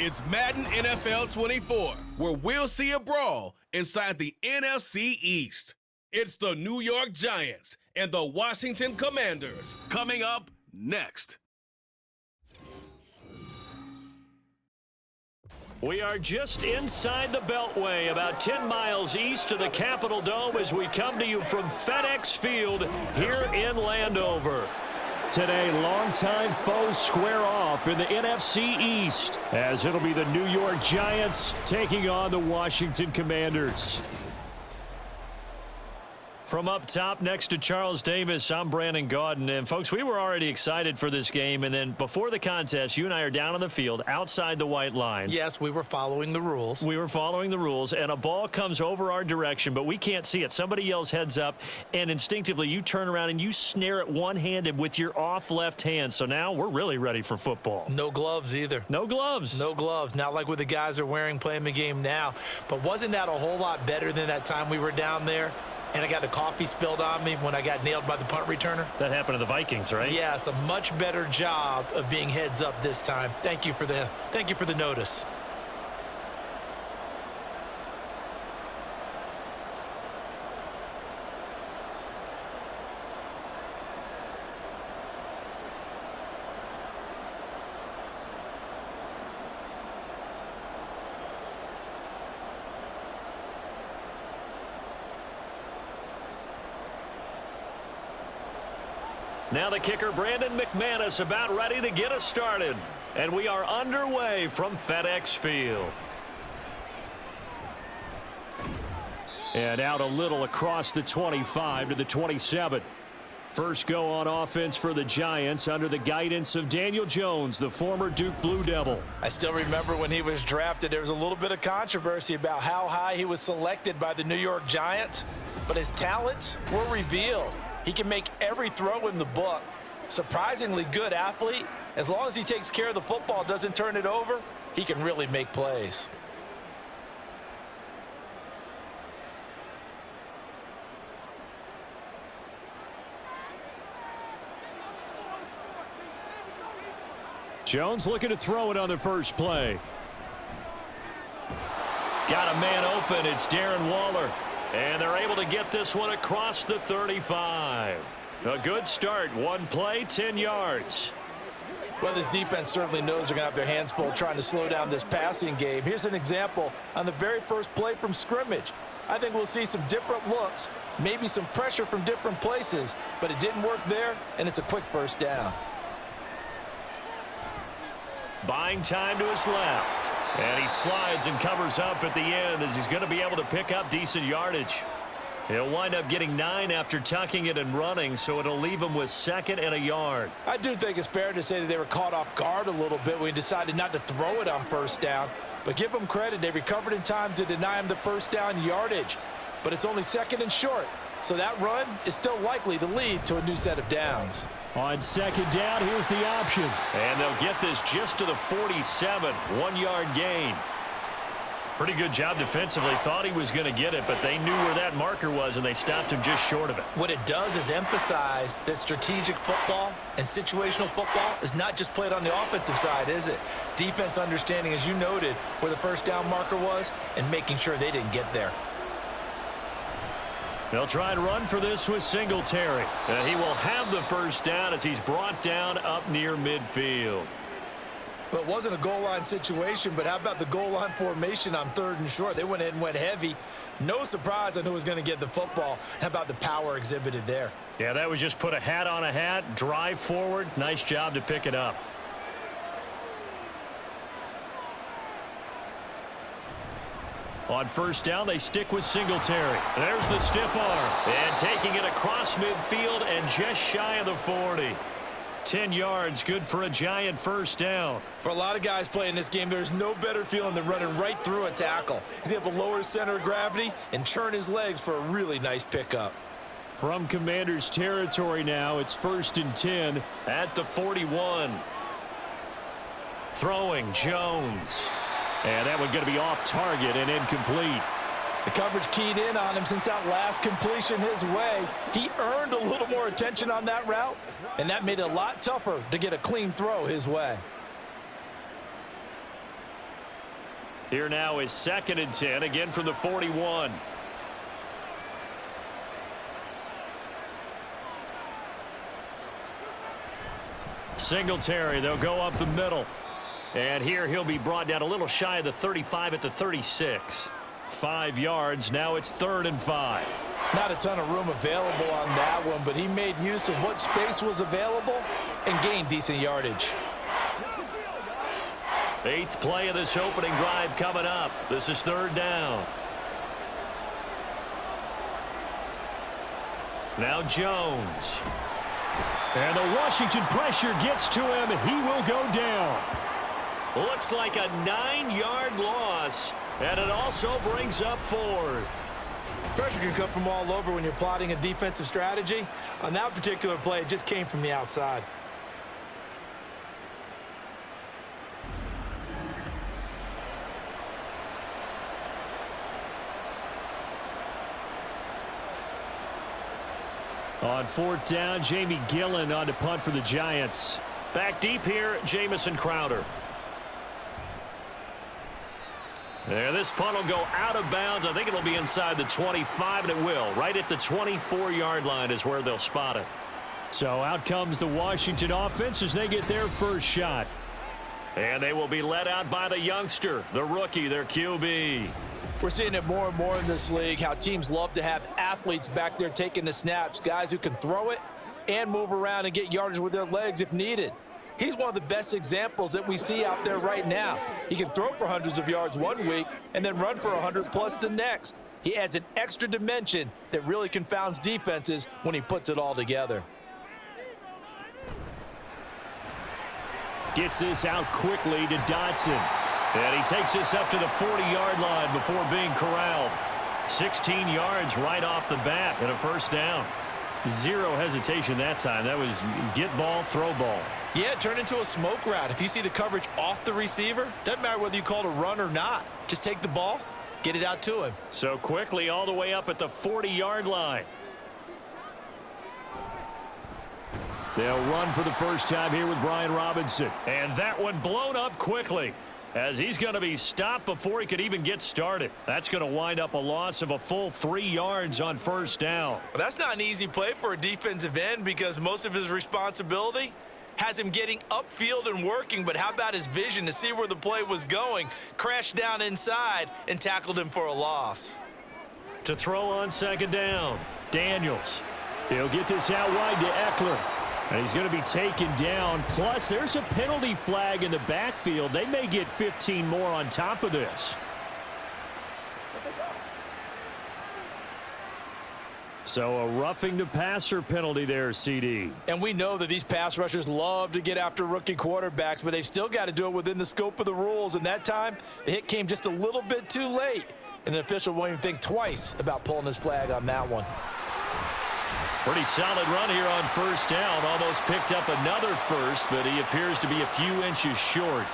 It's Madden NFL 24, where we'll see a brawl inside the NFC East. It's the New York Giants and the Washington Commanders coming up next. We are just inside the Beltway, about 10 miles east of the Capitol Dome as we come to you from FedEx Field here in Landover. Today, longtime foes square off in the NFC East, as it'll be the New York Giants taking on the Washington Commanders. From up top next to Charles Davis, I'm Brandon Gaudin. And, folks, we were already excited for this game. And then before the contest, you and I are down on the field outside the white lines. Yes, we were following the rules. We were following the rules, and a ball comes over our direction, but we can't see it. Somebody yells heads up, and instinctively you turn around and you snare it one-handed with your off left hand. So now we're really ready for football. No gloves either. No gloves. No gloves. Not like what the guys are wearing playing the game now. But wasn't that a whole lot better than that time we were down there? And I got the coffee spilled on me when I got nailed by the punt returner. That happened to the Vikings, right? Yes, a much better job of being heads up this time. Thank you for the notice. Now the kicker, Brandon McManus, about ready to get us started. And we are underway from FedEx Field. And out a little across the 25 to the 27. First go on offense for the Giants under the guidance of Daniel Jones, the former Duke Blue Devil. I still remember when he was drafted, there was a little bit of controversy about how high he was selected by the New York Giants, but his talents were revealed. He can make every throw in the book. Surprisingly good athlete. As long as he takes care of the football, doesn't turn it over, he can really make plays. Jones looking to throw it on the first play. Got a man open. It's Darren Waller. And they're able to get this one across the 35. A good start. One play, 10 yards. Well, this defense certainly knows they're going to have their hands full trying to slow down this passing game. Here's an example on the very first play from scrimmage. I think we'll see some different looks, maybe some pressure from different places, but it didn't work there, and it's a quick first down. Buying time to his left. And he slides and covers up at the end as he's going to be able to pick up decent yardage. He'll wind up getting 9 after tucking it and running, so it'll leave him with 2nd and a yard. I do think it's fair to say that they were caught off guard a little bit when he decided not to throw it on first down. But give them credit, they recovered in time to deny him the first down yardage. But it's only 2nd and short, so that run is still likely to lead to a new set of downs. On 2nd down, here's the option. And they'll get this just to the 47, 1-yard gain. Pretty good job defensively. Thought he was going to get it, but they knew where that marker was, and they stopped him just short of it. What it does is emphasize that strategic football and situational football is not just played on the offensive side, is it? Defense understanding, as you noted, where the first down marker was and making sure they didn't get there. They'll try and run for this with Singletary. And he will have the first down as he's brought down up near midfield. Well, it wasn't a goal line situation, but how about the goal line formation on 3rd and short? They went in and went heavy. No surprise on who was going to get the football. How about the power exhibited there? Yeah, that was just put a hat on a hat, drive forward. Nice job to pick it up. On first down, they stick with Singletary. There's the stiff arm. And taking it across midfield and just shy of the 40. 10 yards, good for a Giant first down. For a lot of guys playing this game, there's no better feeling than running right through a tackle. He's able to lower his center of gravity and churn his legs for a really nice pickup. From Commanders territory now, it's 1st and 10 at the 41. Throwing Jones. And that one going to be off target and incomplete. The coverage keyed in on him since that last completion his way. He earned a little more attention on that route, and that made it a lot tougher to get a clean throw his way. Here now is 2nd and 10, again from the 41. Singletary, they'll go up the middle. And here he'll be brought down a little shy of the 35 at the 36. 5 yards, now it's 3rd and 5. Not a ton of room available on that one, but he made use of what space was available and gained decent yardage. 8th play of this opening drive coming up. This is 3rd down. Now Jones. And the Washington pressure gets to him. He will go down. Looks like a 9-yard loss, and it also brings up 4th. Pressure can come from all over when you're plotting a defensive strategy. On that particular play, it just came from the outside. On 4th down, Jamie Gillen on to punt for the Giants. Back deep here, Jamison Crowder. And this punt will go out of bounds. I think it'll be inside the 25, and it will. Right at the 24-yard line is where they'll spot it. So out comes the Washington offense as they get their first shot. And they will be led out by the youngster, the rookie, their QB. We're seeing it more and more in this league, how teams love to have athletes back there taking the snaps, guys who can throw it and move around and get yardage with their legs if needed. He's one of the best examples that we see out there right now. He can throw for hundreds of yards one week and then run for 100+ the next. He adds an extra dimension that really confounds defenses when he puts it all together. Gets this out quickly to Dotson. And he takes this up to the 40-yard line before being corralled. 16 yards right off the bat and a 1st down. Zero hesitation that time. That was get ball, throw ball. Yeah, it turned into a smoke route. If you see the coverage off the receiver, doesn't matter whether you call it a run or not. Just take the ball, get it out to him. So quickly all the way up at the 40-yard line. They'll run for the first time here with Brian Robinson. And that one blown up quickly, as he's going to be stopped before he could even get started. That's going to wind up a loss of a full 3 yards on 1st down. Well, that's not an easy play for a defensive end because most of his responsibility has him getting upfield and working, but how about his vision to see where the play was going? Crashed down inside and tackled him for a loss. To throw on 2nd down, Daniels. He'll get this out wide to Eckler. And he's going to be taken down. Plus, there's a penalty flag in the backfield. They may get 15 more on top of this. So a roughing the passer penalty there, CD. And we know that these pass rushers love to get after rookie quarterbacks, but they've still got to do it within the scope of the rules. And that time, the hit came just a little bit too late. And the official won't even think twice about pulling his flag on that one. Pretty solid run here on 1st down. Almost picked up another first, but he appears to be a few inches short.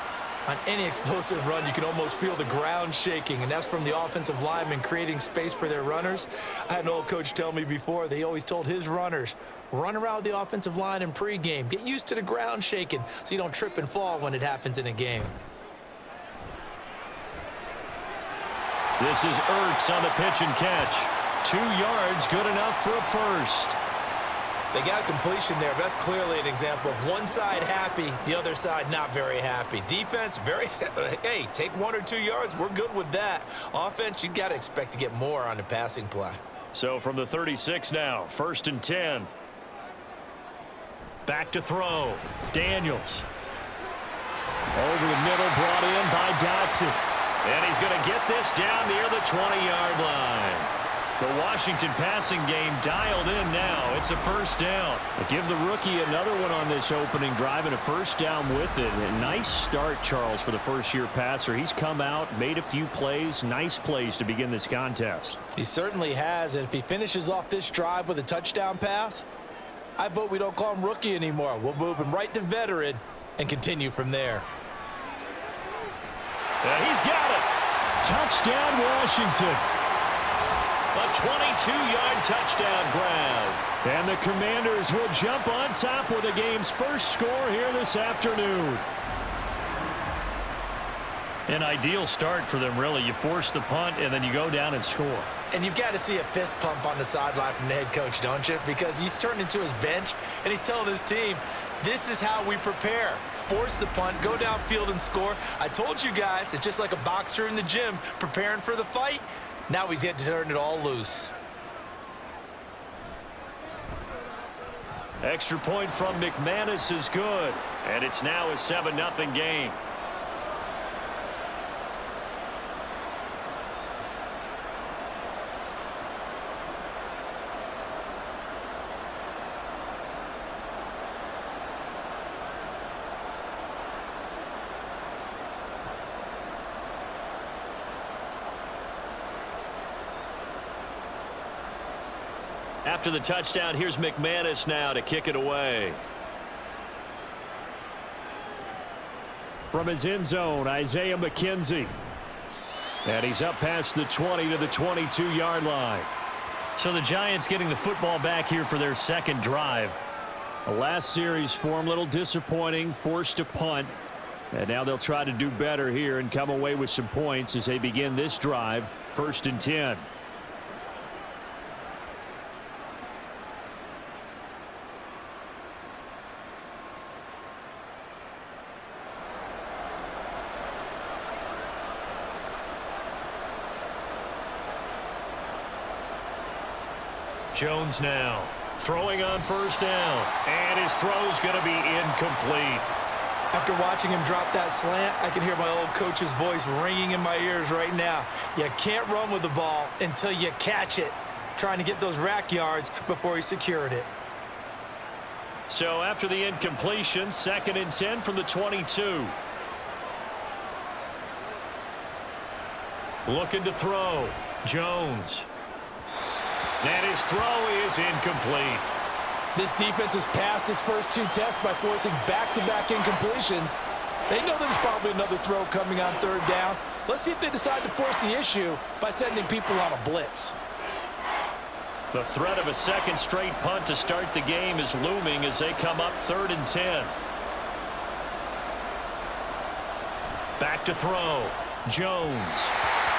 On any explosive run, you can almost feel the ground shaking, and that's from the offensive linemen creating space for their runners. I had an old coach tell me before, he always told his runners, run around the offensive line in pregame. Get used to the ground shaking so you don't trip and fall when it happens in a game. This is Ertz on the pitch and catch. 2 yards, good enough for a first. They got a completion there. That's clearly an example of one side happy, the other side not very happy. Defense, hey, take 1 or 2 yards. We're good with that. Offense, you got to expect to get more on the passing play. So from the 36 now, 1st and 10. Back to throw. Daniels. Over the middle, brought in by Dotson. And he's going to get this down near the 20-yard line. The Washington passing game dialed in now. It's a 1st down. Give the rookie another one on this opening drive and a 1st down with it. A nice start, Charles, for the first-year passer. He's come out, made a few plays, nice plays to begin this contest. He certainly has, and if he finishes off this drive with a touchdown pass, I vote we don't call him rookie anymore. We'll move him right to veteran and continue from there. And he's got it. Touchdown, Washington. A 22-yard touchdown grab. And the Commanders will jump on top with the game's first score here this afternoon. An ideal start for them, really. You force the punt, and then you go down and score. And you've got to see a fist pump on the sideline from the head coach, don't you? Because he's turned into his bench, and he's telling his team, this is how we prepare. Force the punt, go downfield and score. I told you guys, it's just like a boxer in the gym preparing for the fight. Now we get to turn it all loose. Extra point from McManus is good, and it's now a 7-0 game. After the touchdown, here's McManus now to kick it away. From his end zone, Isaiah McKenzie. And he's up past the 20 to the 22-yard line. So the Giants getting the football back here for their second drive. The last series for him, a little disappointing, forced a punt. And now they'll try to do better here and come away with some points as they begin this drive, 1st and 10. Jones now throwing on 1st down, and his throw's going to be incomplete. After watching him drop that slant, I can hear my old coach's voice ringing in my ears right now. You can't run with the ball until you catch it. Trying to get those rack yards before he secured it. So after the incompletion, 2nd and 10 from the 22. Looking to throw. Jones. And his throw is incomplete. This defense has passed its first 2 tests by forcing back-to-back incompletions. They know there's probably another throw coming on 3rd down. Let's see if they decide to force the issue by sending people on a blitz. The threat of a second straight punt to start the game is looming as they come up 3rd and 10. Back to throw. Jones.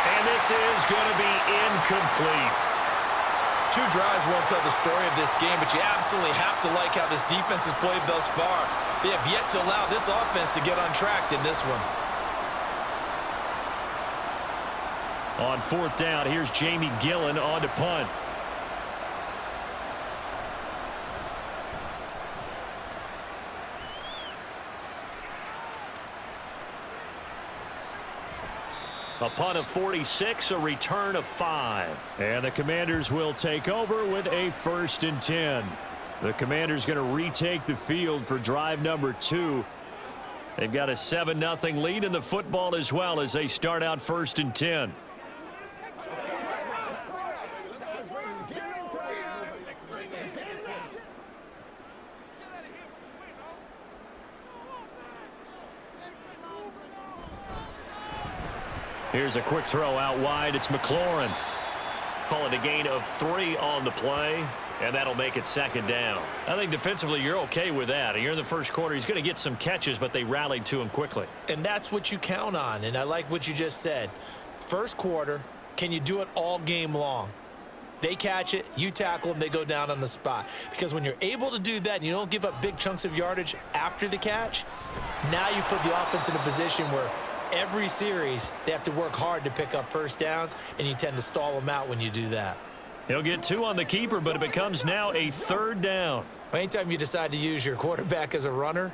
And this is going to be incomplete. 2 drives won't tell the story of this game, but you absolutely have to like how this defense has played thus far. They have yet to allow this offense to get untracked in this one. On 4th down, here's Jamie Gillen on to punt. A punt of 46, a return of 5. And the Commanders will take over with a 1st and 10. The Commanders going to retake the field for drive number 2. They've got a 7-0 lead in the football as well as they start out 1st and 10. Here's a quick throw out wide. It's McLaurin. Call it a gain of 3 on the play, and that'll make it 2nd down. I think defensively you're okay with that. You're in the first quarter. He's going to get some catches, but they rallied to him quickly. And that's what you count on, and I like what you just said. First quarter, can you do it all game long? They catch it, you tackle them, they go down on the spot. Because when you're able to do that and you don't give up big chunks of yardage after the catch, now you put the offense in a position where every series, they have to work hard to pick up 1st downs, and you tend to stall them out when you do that. He'll get 2 on the keeper, but it becomes now a 3rd down. Anytime you decide to use your quarterback as a runner,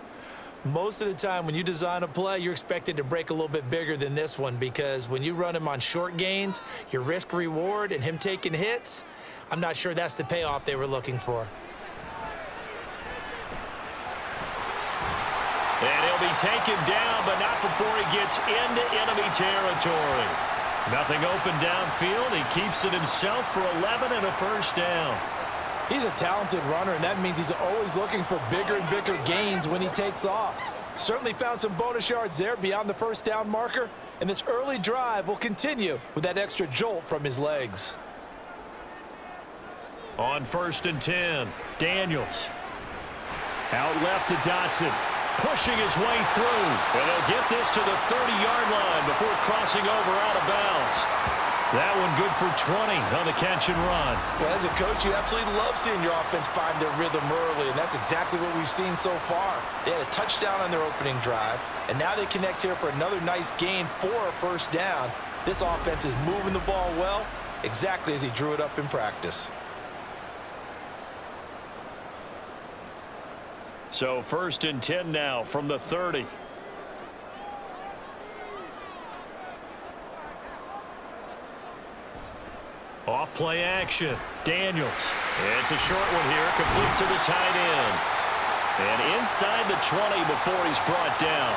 most of the time when you design a play, you're expected to break a little bit bigger than this one, because when you run him on short gains, your risk-reward and him taking hits, I'm not sure that's the payoff they were looking for. And he'll be taken down, but not before he gets into enemy territory. Nothing open downfield. He keeps it himself for 11 and a 1st down. He's a talented runner, and that means he's always looking for bigger and bigger gains when he takes off. Certainly found some bonus yards there beyond the 1st down marker, and this early drive will continue with that extra jolt from his legs. On 1st and 10, Daniels. Out left to Dotson. pushing his way through. And they'll get this to the 30-yard line before crossing over out of bounds. That one good for 20 on the catch and run. Well, as a coach, you absolutely love seeing your offense find their rhythm early, and that's exactly what we've seen so far. They had a touchdown on their opening drive, and now they connect here for another nice gain for a first down. This offense is moving the ball well, exactly as he drew it up in practice. So 1st and 10 now from the 30. Off play action. Daniels. It's a short one here, complete to the tight end. And inside the 20 before he's brought down.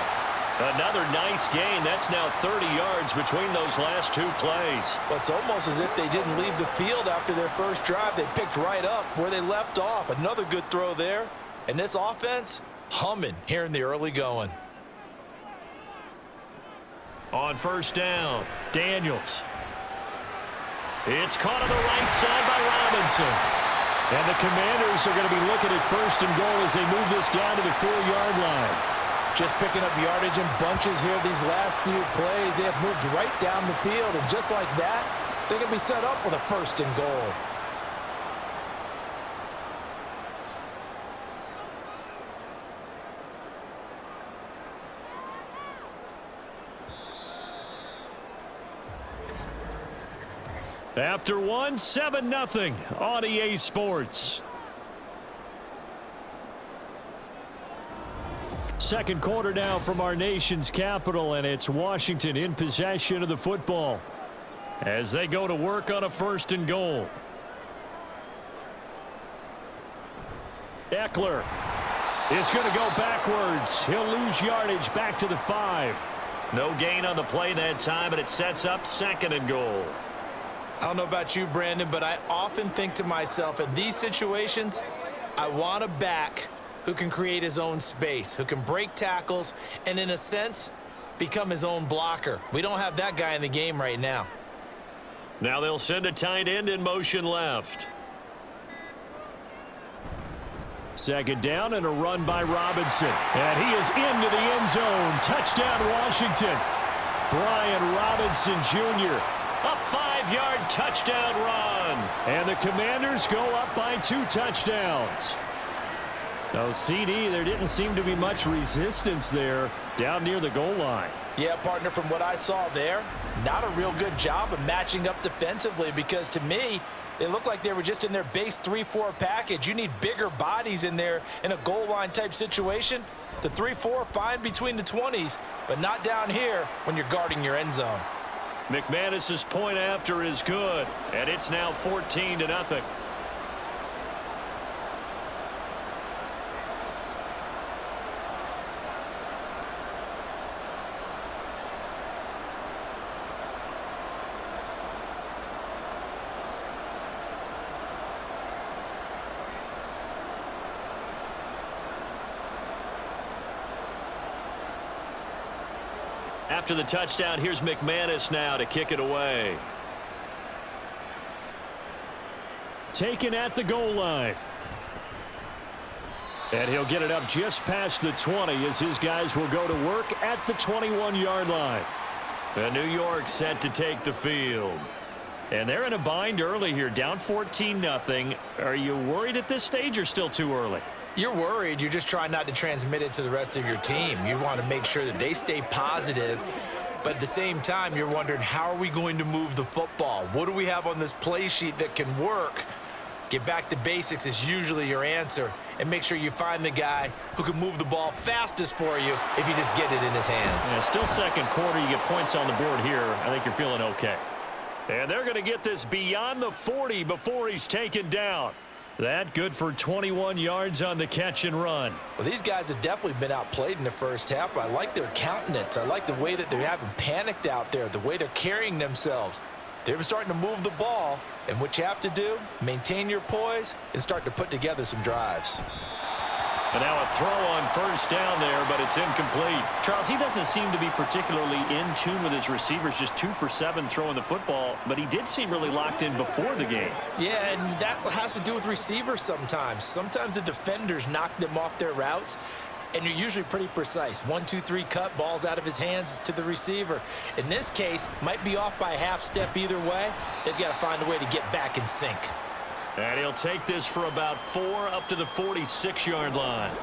Another nice gain. That's now 30 yards between those last two plays. Well, it's almost as if they didn't leave the field after their first drive. They picked right up where they left off. Another good throw there. And this offense, humming here in the early going. On 1st down, Daniels. It's caught on the right side by Robinson. And the Commanders are going to be looking at 1st and goal as they move this down to the 4-yard line. Just picking up yardage in bunches here these last few plays. They have moved right down the field, and just like that, they can be set up with a 1st and goal. After one, 7-0 on EA Sports. Second quarter now from our nation's capital, and it's Washington in possession of the football as they go to work on a 1st and goal. Eckler is going to go backwards. He'll lose yardage back to the 5. No gain on the play that time, and it sets up 2nd and goal. I don't know about you, Brandon, but I often think to myself, in these situations, I want a back who can create his own space, who can break tackles, and in a sense, become his own blocker. We don't have that guy in the game right now. Now they'll send a tight end in motion left. 2nd down and a run by Robinson. And he is into the end zone. Touchdown, Washington. Brian Robinson Jr., a 5-yard touchdown run. And the Commanders go up by 2 touchdowns. No, CD, there didn't seem to be much resistance there down near the goal line. Yeah, partner, from what I saw there, not a real good job of matching up defensively, because to me, they looked like they were just in their base 3-4 package. You need bigger bodies in there in a goal line type situation. The 3-4 fine between the 20s, but not down here when you're guarding your end zone. McManus's point after is good, and it's now 14-0. After the touchdown, here's McManus now to kick it away. Taken at the goal line. And he'll get it up just past the 20 as his guys will go to work at the 21-yard line. And New York set to take the field. And they're in a bind early here, down 14-0. Are you worried at this stage or still too early? You're worried. You're just trying not to transmit it to the rest of your team. You want to make sure that they stay positive, but at the same time, you're wondering, how are we going to move the football? What do we have on this play sheet that can work? Get back to basics is usually your answer, and make sure you find the guy who can move the ball fastest for you if you just get it in his hands. Yeah, still second quarter. You get points on the board here. I think you're feeling okay. And they're going to get this beyond the 40 before he's taken down. That good for 21 yards on the catch and run. Well, these guys have definitely been outplayed in the first half, but I like their countenance. I like the way that they haven't panicked out there, the way they're carrying themselves. They're starting to move the ball, and what you have to do, maintain your poise and start to put together some drives. And now a throw on first down there, but it's incomplete. Charles, he doesn't seem to be particularly in tune with his receivers, just 2 for 7 throwing the football, but he did seem really locked in before the game. Yeah, and that has to do with receivers sometimes. Sometimes the defenders knock them off their routes, and you're usually pretty precise. 1, 2, 3 cut, balls out of his hands to the receiver. In this case, might be off by a half step either way. They've got to find a way to get back in sync. And he'll take this for about 4 up to the 46-yard line.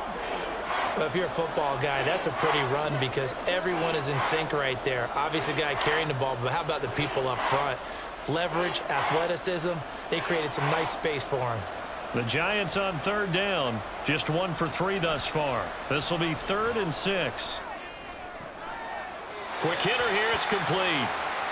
Well, if you're a football guy, that's a pretty run because everyone is in sync right there. Obviously, the guy carrying the ball, but how about the people up front? Leverage, athleticism, they created some nice space for him. The Giants on 3rd down, just 1 for 3 thus far. This will be 3rd and 6. Quick hitter here, it's complete.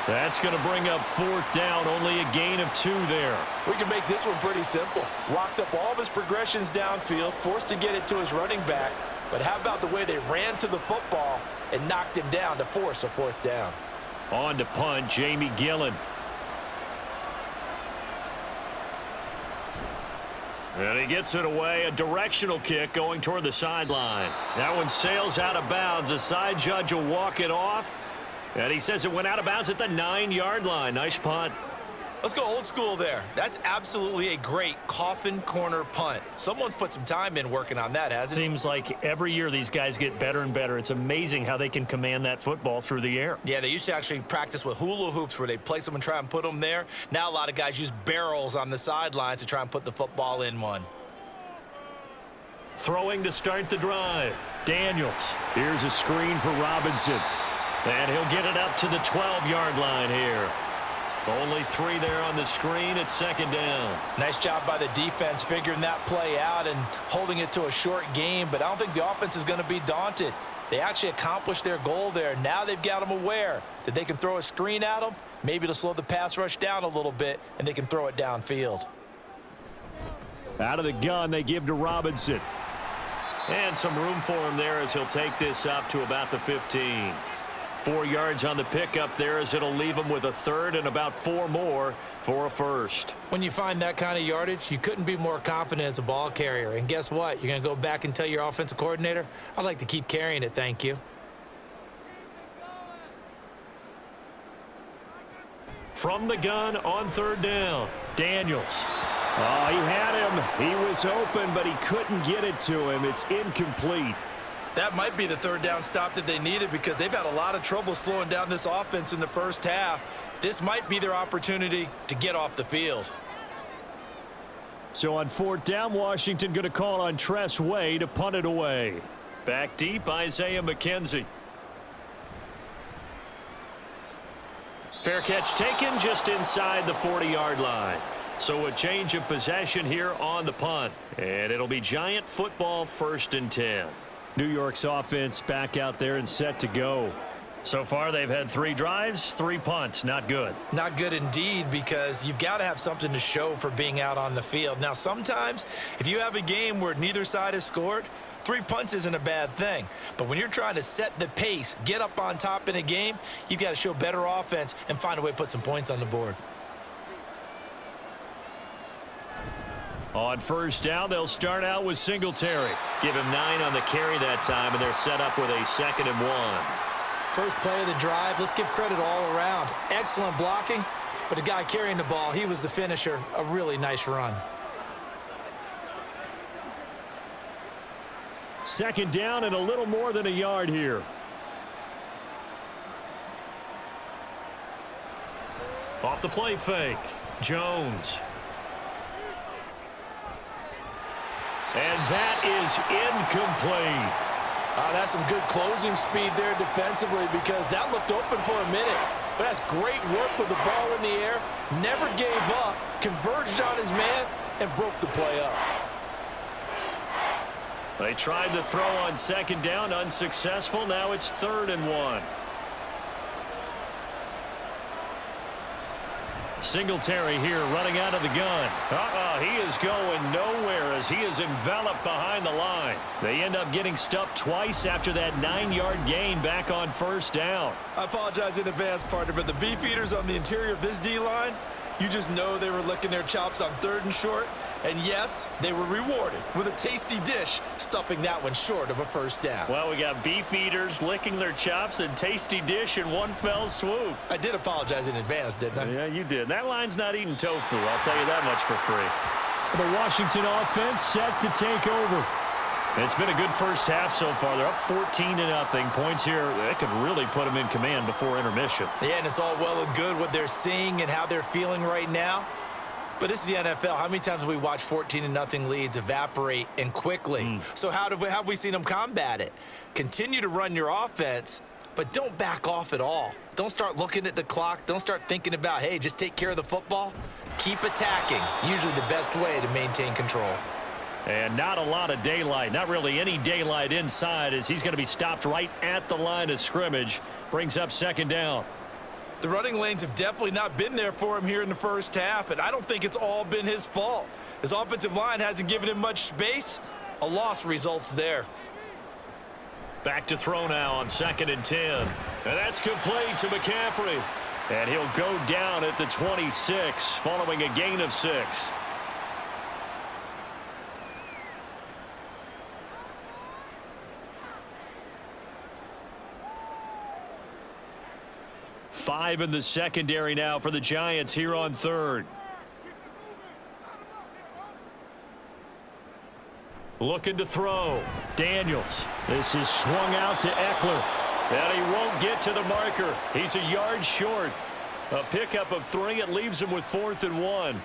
That's going to bring up 4th down, only a gain of 2 there. We can make this one pretty simple. Locked up all of his progressions downfield, forced to get it to his running back. But how about the way they ran to the football and knocked him down to force a 4th down? On to punt, Jamie Gillen. And he gets it away, a directional kick going toward the sideline. That one sails out of bounds. The side judge will walk it off. And he says it went out of bounds at the 9-yard line. Nice punt. Let's go old school there. That's absolutely a great coffin corner punt. Someone's put some time in working on that, hasn't it? Seems like every year these guys get better and better. It's amazing how they can command that football through the air. Yeah, they used to actually practice with hula hoops where they place them and try and put them there. Now a lot of guys use barrels on the sidelines to try and put the football in one. Throwing to start the drive. Daniels. Here's a screen for Robinson. And he'll get it up to the 12-yard line here. Only 3 there on the screen at 2nd down. Nice job by the defense figuring that play out and holding it to a short game, but I don't think the offense is going to be daunted. They actually accomplished their goal there. Now they've got them aware that they can throw a screen at them. Maybe to slow the pass rush down a little bit, and they can throw it downfield. Out of the gun, they give to Robinson. And some room for him there as he'll take this up to about the 15. 4 yards on the pickup there as it'll leave him with a 3rd and about 4 more for a 1st. When you find that kind of yardage, you couldn't be more confident as a ball carrier. And guess what? You're going to go back and tell your offensive coordinator, I'd like to keep carrying it, thank you. From the gun on 3rd down, Daniels. Oh, he had him. He was open, but he couldn't get it to him. It's incomplete. That might be the 3rd down stop that they needed because they've had a lot of trouble slowing down this offense in the first half. This might be their opportunity to get off the field. So on 4th down, Washington going to call on Tress Way to punt it away. Back deep, Isaiah McKenzie. Fair catch taken just inside the 40-yard line. So a change of possession here on the punt. And it'll be Giant football 1st and 10. New York's offense back out there and set to go. So far, they've had 3 drives, 3 punts. Not good. Not good indeed because you've got to have something to show for being out on the field. Now, sometimes if you have a game where neither side has scored, 3 punts isn't a bad thing. But when you're trying to set the pace, get up on top in a game, you've got to show better offense and find a way to put some points on the board. On 1st down, they'll start out with Singletary. Give him 9 on the carry that time, and they're set up with a 2nd and 1. First play of the drive, let's give credit all around. Excellent blocking, but the guy carrying the ball, he was the finisher. A really nice run. 2nd down and a little more than a yard here. Off the play fake, Jones. And that is incomplete. That's some good closing speed there defensively because that looked open for a minute. But that's great work with the ball in the air. Never gave up, converged on his man, and broke the play up. They tried the throw on 2nd down, unsuccessful. Now it's 3rd and 1. Singletary here running out of the gun. He is going nowhere as he is enveloped behind the line. They end up getting stuffed twice after that 9-yard gain back on 1st down. I apologize in advance, partner, but the beefeaters on the interior of this D-line, you just know they were licking their chops on 3rd and short. And yes, they were rewarded with a tasty dish, stuffing that one short of a 1st down. Well, we got beef eaters licking their chops and tasty dish in one fell swoop. I did apologize in advance, didn't I? Yeah, you did. That line's not eating tofu, I'll tell you that much for free. The Washington offense set to take over. It's been a good first half so far. They're up 14-0. Points here, that could really put them in command before intermission. Yeah, and it's all well and good what they're seeing and how they're feeling right now. But this is the NFL. How many times have we watched 14-0 leads evaporate and quickly? So how have we seen them combat it? Continue to run your offense, but don't back off at all. Don't start looking at the clock. Don't start thinking about, hey, just take care of the football. Keep attacking. Usually the best way to maintain control. And not a lot of daylight, not really any daylight inside, as he's going to be stopped right at the line of scrimmage. Brings up second down. The running lanes have definitely not been there for him here in the first half, and I don't think it's all been his fault. His offensive line hasn't given him much space. A loss results there. Back to throw now on 2nd and 10. And that's complete to McCaffrey. And he'll go down at the 26 following a gain of 6. Five in the secondary now for the Giants here on 3rd. Looking to throw. Daniels. This is swung out to Eckler. And he won't get to the marker. He's a yard short. A pickup of 3. It leaves him with 4th and 1.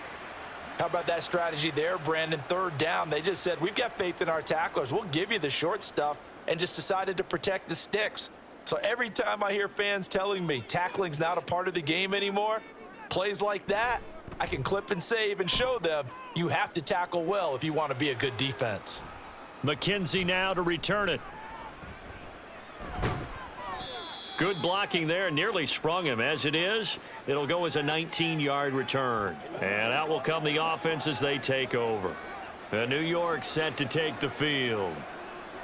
How about that strategy there, Brandon? 3rd down. They just said, we've got faith in our tacklers. We'll give you the short stuff, and just decided to protect the sticks. So every time I hear fans telling me tackling's not a part of the game anymore, plays like that, I can clip and save and show them you have to tackle well if you want to be a good defense. McKenzie now to return it. Good blocking there, nearly sprung him. As it is, it'll go as a 19-yard return. And out will come the offense as they take over. New York set to take the field.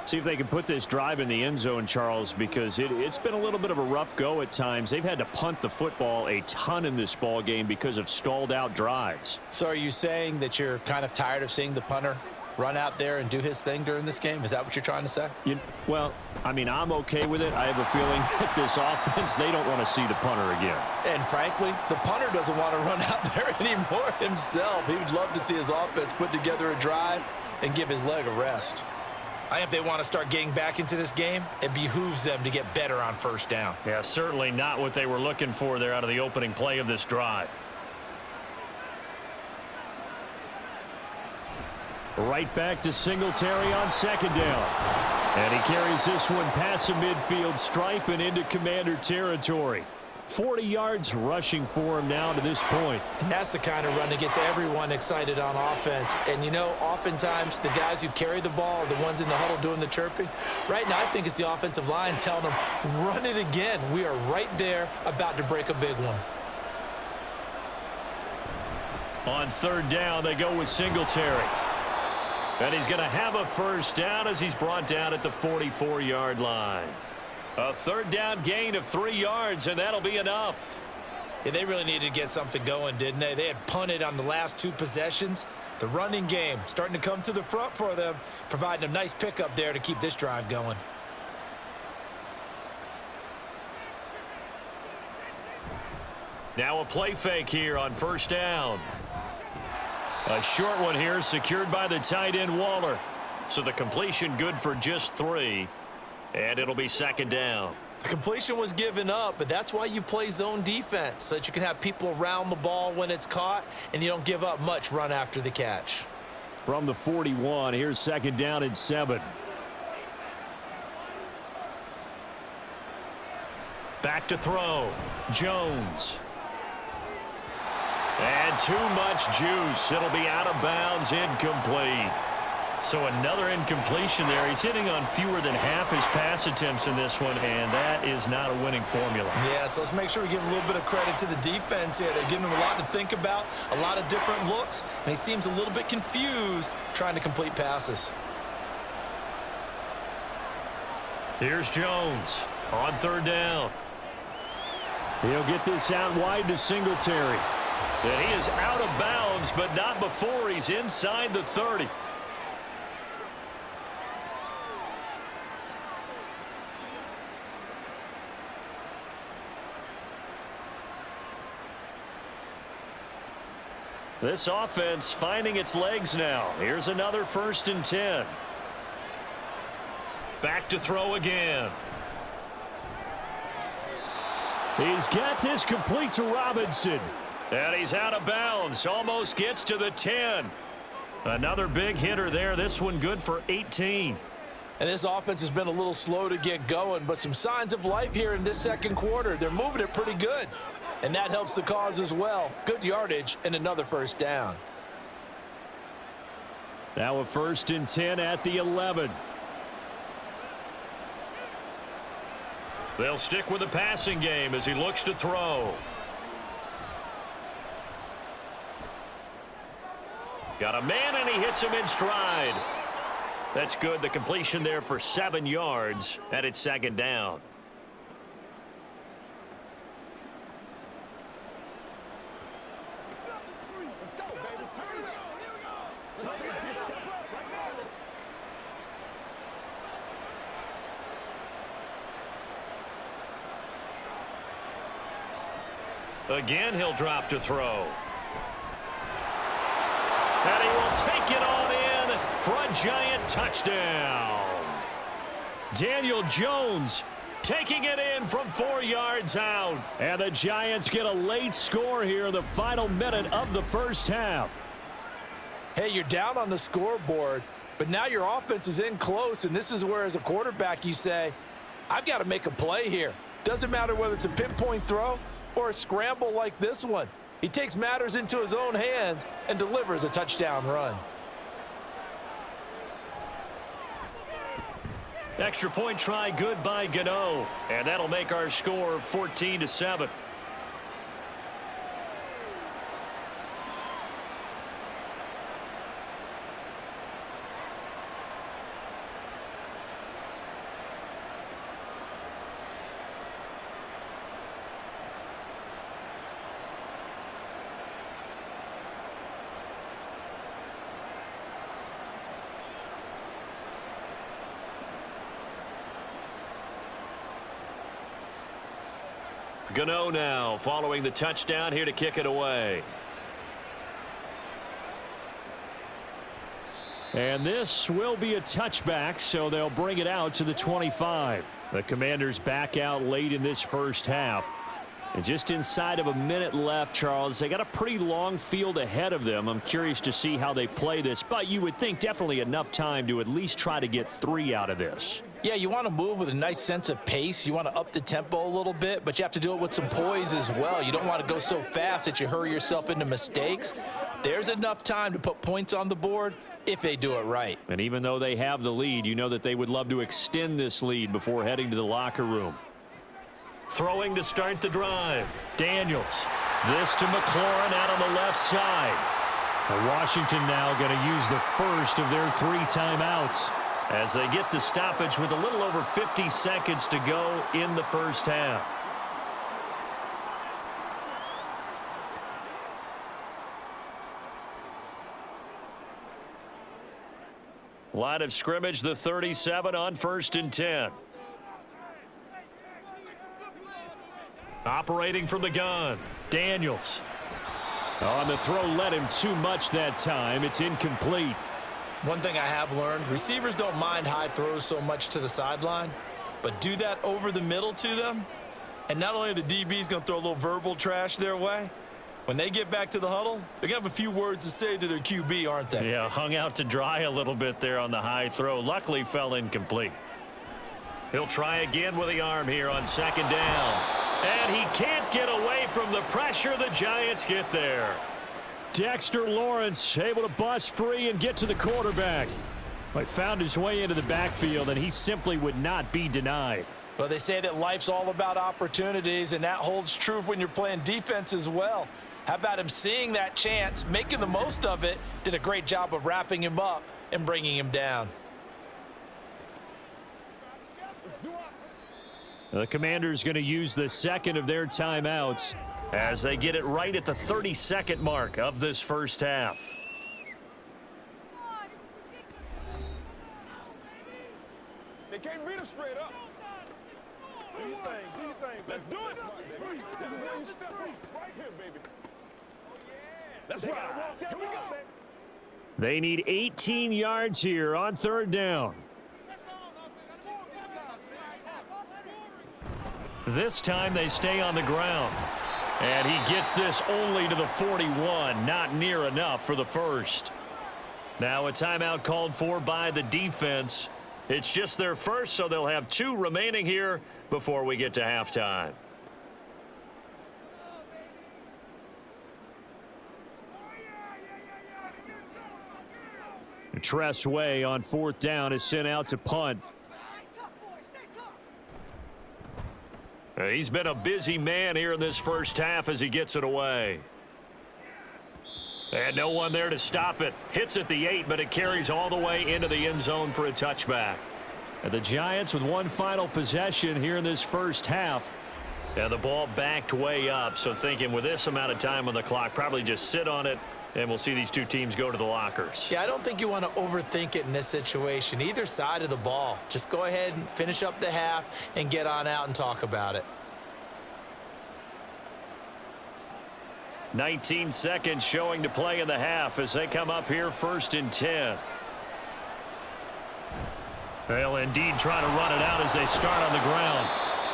See if they can put this drive in the end zone, Charles, because it's been a little bit of a rough go at times. They've had to punt the football a ton in this ball game because of stalled-out drives. So are you saying that you're kind of tired of seeing the punter run out there and do his thing during this game? Is that what you're trying to say? Well, I mean, I'm okay with it. I have a feeling that this offense, they don't want to see the punter again. And frankly, the punter doesn't want to run out there anymore himself. He would love to see his offense put together a drive and give his leg a rest. I think if they want to start getting back into this game, it behooves them to get better on 1st down. Yeah, certainly not what they were looking for there out of the opening play of this drive. Right back to Singletary on 2nd down. And he carries this one past the midfield stripe and into Commander territory. 40 yards rushing for him now to this point. And that's the kind of run that gets everyone excited on offense. And, you know, oftentimes the guys who carry the ball are the ones in the huddle doing the chirping. Right now, I think it's the offensive line telling them, run it again. We are right there about to break a big one. On 3rd down, they go with Singletary. And he's going to have a 1st down as he's brought down at the 44-yard line. A 3rd down gain of 3 yards, and that'll be enough. Yeah, they really needed to get something going, didn't they? They had punted on the last 2 possessions. The running game starting to come to the front for them, providing a nice pickup there to keep this drive going. Now a play fake here on 1st down. A short one here secured by the tight end Waller. So the completion good for just 3. And it'll be 2nd down. The completion was given up, but that's why you play zone defense, so that you can have people around the ball when it's caught, and you don't give up much run after the catch. From the 41, here's 2nd down and 7. Back to throw. Jones. And too much juice. It'll be out of bounds, incomplete. So another incompletion there. He's hitting on fewer than half his pass attempts in this one, and that is not a winning formula. Yeah, so let's make sure we give a little bit of credit to the defense here. They're giving him a lot to think about, a lot of different looks, and he seems a little bit confused trying to complete passes. Here's Jones on 3rd down. He'll get this out wide to Singletary. And he is out of bounds, but not before he's inside the 30. This offense finding its legs now. Here's another 1st and 10. Back to throw again. He's got this complete to Robinson. And he's out of bounds. Almost gets to the 10. Another big hitter there. This one good for 18. And this offense has been a little slow to get going, but some signs of life here in this second quarter. They're moving it pretty good. And that helps the cause as well. Good yardage and another first down. Now a 1st and 10 at the 11. They'll stick with the passing game as he looks to throw. Got a man, and he hits him in stride. That's good. The completion there for 7 yards, and it's 2nd down. Let's go, baby. Turn it up. Here we go. Let's get this step up right now. Again, he'll drop to throw. And he will take it on in for a giant touchdown. Daniel Jones taking it in from 4 yards out. And the Giants get a late score here in the final minute of the first half. Hey, you're down on the scoreboard, but now your offense is in close, and this is where, as a quarterback, you say, I've got to make a play here. Doesn't matter whether it's a pinpoint throw or a scramble like this one. He takes matters into his own hands and delivers a touchdown run. Extra point try good by Gano. And that'll make our score 14-7. Gano now following the touchdown here to kick it away. And this will be a touchback, so they'll bring it out to the 25. The Commanders back out late in this first half. And just inside of a minute left, Charles, they got a pretty long field ahead of them. I'm curious to see how they play this, but you would think definitely enough time to at least try to get 3 out of this. Yeah, you want to move with a nice sense of pace. You want to up the tempo a little bit, but you have to do it with some poise as well. You don't want to go so fast that you hurry yourself into mistakes. There's enough time to put points on the board if they do it right. And even though they have the lead, you know that they would love to extend this lead before heading to the locker room. Throwing to start the drive. Daniels. This to McLaurin out on the left side. And Washington now going to use the first of their 3 timeouts as they get the stoppage with a little over 50 seconds to go in the first half. Line of scrimmage, the 37 on 1st and 10. Operating from the gun, Daniels. On the throw, led him too much that time. It's incomplete. One thing I have learned, receivers don't mind high throws so much to the sideline, but do that over the middle to them, and not only are the DBs going to throw a little verbal trash their way, when they get back to the huddle, they're going to have a few words to say to their QB, aren't they? Yeah, hung out to dry a little bit there on the high throw. Luckily fell incomplete. He'll try again with the arm here on 2nd down. And he can't get away from the pressure. The Giants get there. Dexter Lawrence able to bust free and get to the quarterback. He found his way into the backfield, and he simply would not be denied. Well, they say that life's all about opportunities, and that holds true when you're playing defense as well. How about him seeing that chance, making the most of it, did a great job of wrapping him up and bringing him down. The Commanders going to use the second of their timeouts as they get it right at the 32nd mark of this first half. They can't beat us straight up. Do your thing, do your thing. Let's do it. This is where you step up. Right here, baby. That's right. Here we go, baby. They need 18 yards here on 3rd down. This time they stay on the ground. And he gets this only to the 41, not near enough for the first. Now a timeout called for by the defense. It's just their first, so they'll have 2 remaining here before we get to halftime. Tress Way on 4th down is sent out to punt. He's been a busy man here in this first half as he gets it away. And no one there to stop it. Hits at the 8, but it carries all the way into the end zone for a touchback. And the Giants with one final possession here in this first half. And the ball backed way up, so thinking with this amount of time on the clock, probably just sit on it, and we'll see these 2 teams go to the lockers. Yeah, I don't think you want to overthink it in this situation. Either side of the ball. Just go ahead and finish up the half and get on out and talk about it. 19 seconds showing to play in the half as they come up here 1st and 10. They'll indeed try to run it out as they start on the ground.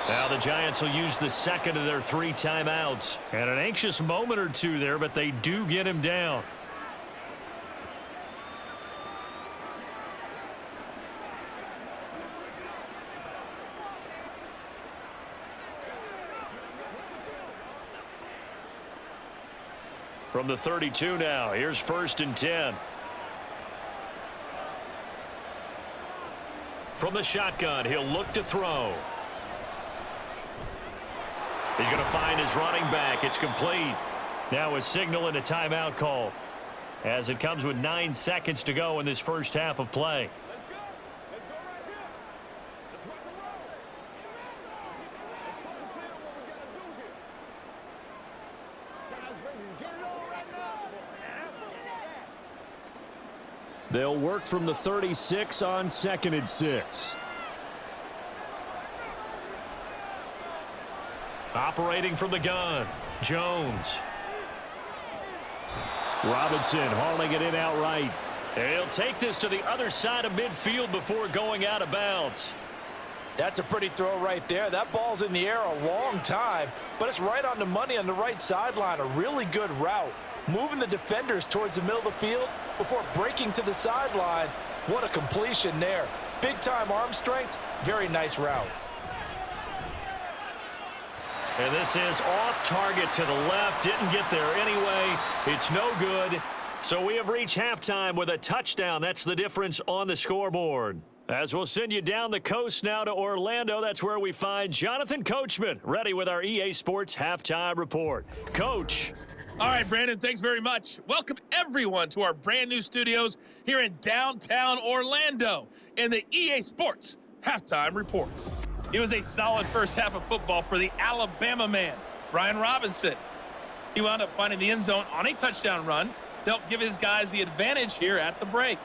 Now the Giants will use the second of their 3 timeouts. And an anxious moment or 2 there, but they do get him down. From the 32 now, here's 1st and 10. From the shotgun, he'll look to throw. He's going to find his running back. It's complete. Now a signal and a timeout call as it comes with 9 seconds to go in this first half of play. Let's go. Let's go right here. Let's rock and roll. Let's focus in on what we got to do here. Guys ready to get it on right now. They'll work from the 36 on 2nd and 6. Operating from the gun, Jones. Robinson hauling it in outright. He'll take this to the other side of midfield before going out of bounds. That's a pretty throw right there. That ball's in the air a long time, but it's right on the money on the right sideline. A really good route. Moving the defenders towards the middle of the field before breaking to the sideline. What a completion there. Big-time arm strength. Very nice route. And this is off target to the left. Didn't get there anyway. It's no good. So we have reached halftime with a touchdown. That's the difference on the scoreboard. As we'll send you down the coast now to Orlando, that's where we find Jonathan Coachman, ready with our EA Sports Halftime Report. Coach. All right, Brandon, thanks very much. Welcome, everyone, to our brand new studios here in downtown Orlando in the EA Sports Halftime Report. It was a solid first half of football for the Alabama man, Brian Robinson. He wound up finding the end zone on a touchdown run to help give his guys the advantage here at the break.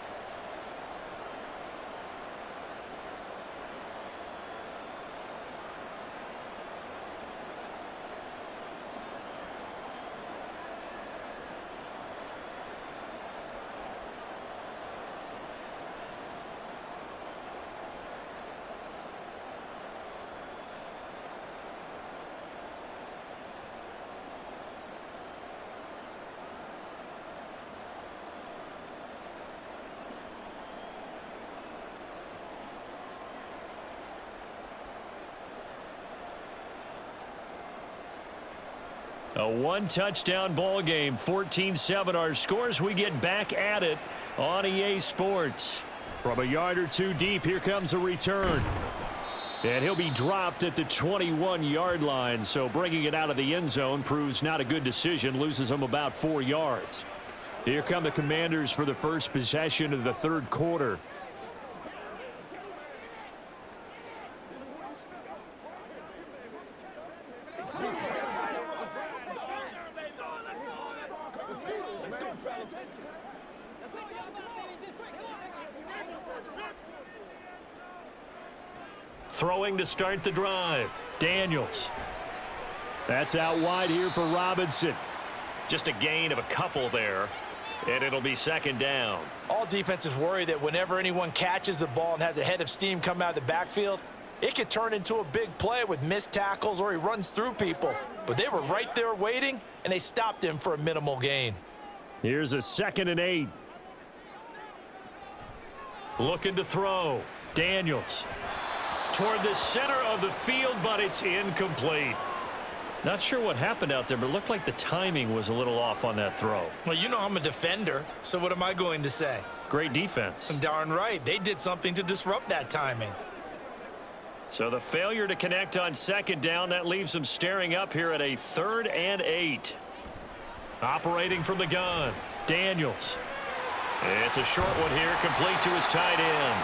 A one-touchdown ball game, 14-7 our scores. We get back at it on EA Sports. From a yard or 2 deep, here comes a return. And he'll be dropped at the 21-yard line, so bringing it out of the end zone proves not a good decision, loses him about 4 yards. Here come the Commanders for the first possession of the third quarter. Throwing to start the drive. Daniels. That's out wide here for Robinson. Just a gain of a couple there, and it'll be second down. All defenses worry that whenever anyone catches the ball and has a head of steam come out of the backfield, It could turn into a big play with missed tackles or he runs through people. But they were right there waiting, and they stopped him for a minimal gain. Here's a 2nd and 8. Looking to throw. Daniels. Toward the center of the field, but it's incomplete. Not sure what happened out there, but it looked like the timing was a little off on that throw. Well, you know I'm a defender, so what am I going to say? Great defense. Darn right. They did something to disrupt that timing. So the failure to connect on 2nd down, that leaves them staring up here at a 3rd and 8. Operating from the gun, Daniels. It's a short one here, complete to his tight end.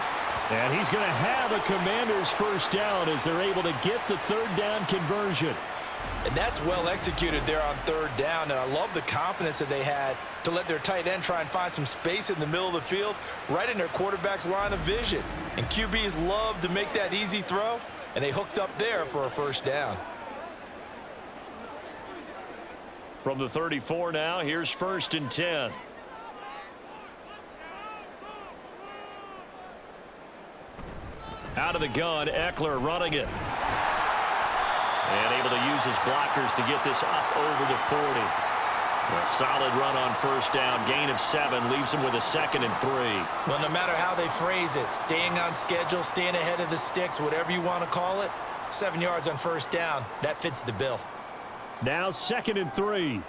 And he's going to have a Commanders 1st down as they're able to get the 3rd down conversion. And that's well executed there on 3rd down, and I love the confidence that they had to let their tight end try and find some space in the middle of the field, right in their quarterback's line of vision. And QBs love to make that easy throw, and they hooked up there for a 1st down. From the 34 now, here's 1st and 10. Out of the gun, Eckler running it. And able to use his blockers to get this up over the 40. A solid run on 1st down. Gain of 7 leaves him with a 2nd and 3. Well, no matter how they phrase it, staying on schedule, staying ahead of the sticks, whatever you want to call it, 7 yards on 1st down, that fits the bill. Now 2nd and 3.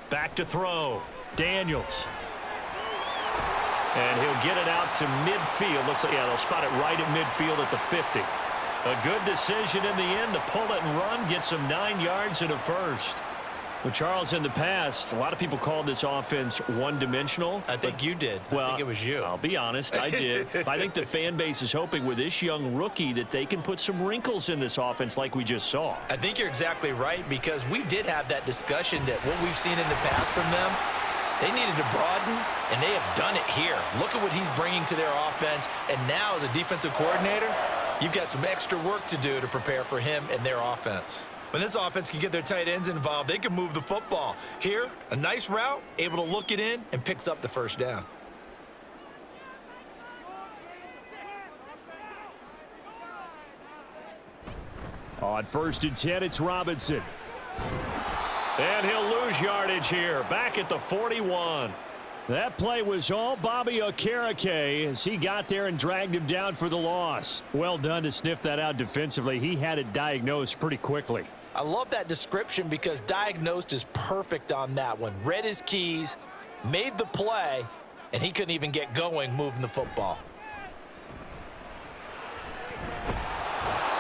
Back to throw. Daniels. And he'll get it out to midfield. Looks like, yeah, they'll spot it right at midfield at the 50. A good decision in the end to pull it and run, get some 9 yards and a 1st. Well, Charles, in the past, a lot of people called this offense one-dimensional. I think you did. Well, I think it was you. I'll be honest, I did. I think the fan base is hoping with this young rookie that they can put some wrinkles in this offense like we just saw. I think you're exactly right, because we did have that discussion that what we've seen in the past from them, they needed to broaden, and they have done it here. Look at what he's bringing to their offense, and now as a defensive coordinator, you've got some extra work to do to prepare for him and their offense. When this offense can get their tight ends involved, they can move the football. Here, a nice route, able to look it in, and picks up the 1st down. On 1st and 10, it's Robinson. And he'll lose yardage here, back at the 41. That play was all Bobby Okereke as he got there and dragged him down for the loss. Well done to sniff that out defensively. He had it diagnosed pretty quickly. I love that description because diagnosed is perfect on that one. Read his keys, made the play, and he couldn't even get going moving the football.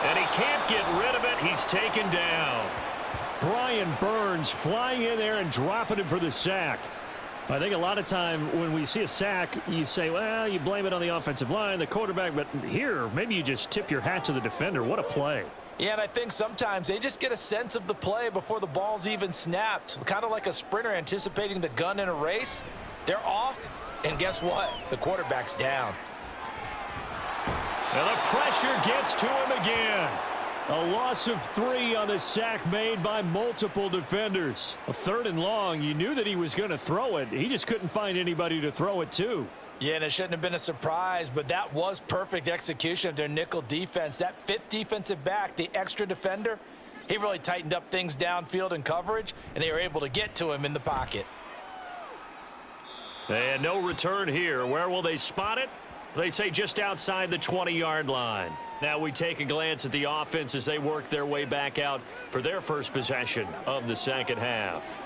And he can't get rid of it. He's taken down. Brian Burns flying in there and dropping him for the sack. I think a lot of time when we see a sack, you say, well, you blame it on the offensive line, the quarterback, but here, maybe you just tip your hat to the defender. What a play. Yeah, and I think sometimes they just get a sense of the play before the ball's even snapped. Kind of like a sprinter anticipating the gun in a race. They're off, and guess what? The quarterback's down. And the pressure gets to him again. A loss of 3 on the sack made by multiple defenders. A 3rd and long, you knew that he was going to throw it. He just couldn't find anybody to throw it to. Yeah, and it shouldn't have been a surprise, but that was perfect execution of their nickel defense. That 5th defensive back, the extra defender, he really tightened up things downfield in coverage, and they were able to get to him in the pocket. And no return here. Where will they spot it? They say just outside the 20-yard line. Now we take a glance at the offense as they work their way back out for their first possession of the second half.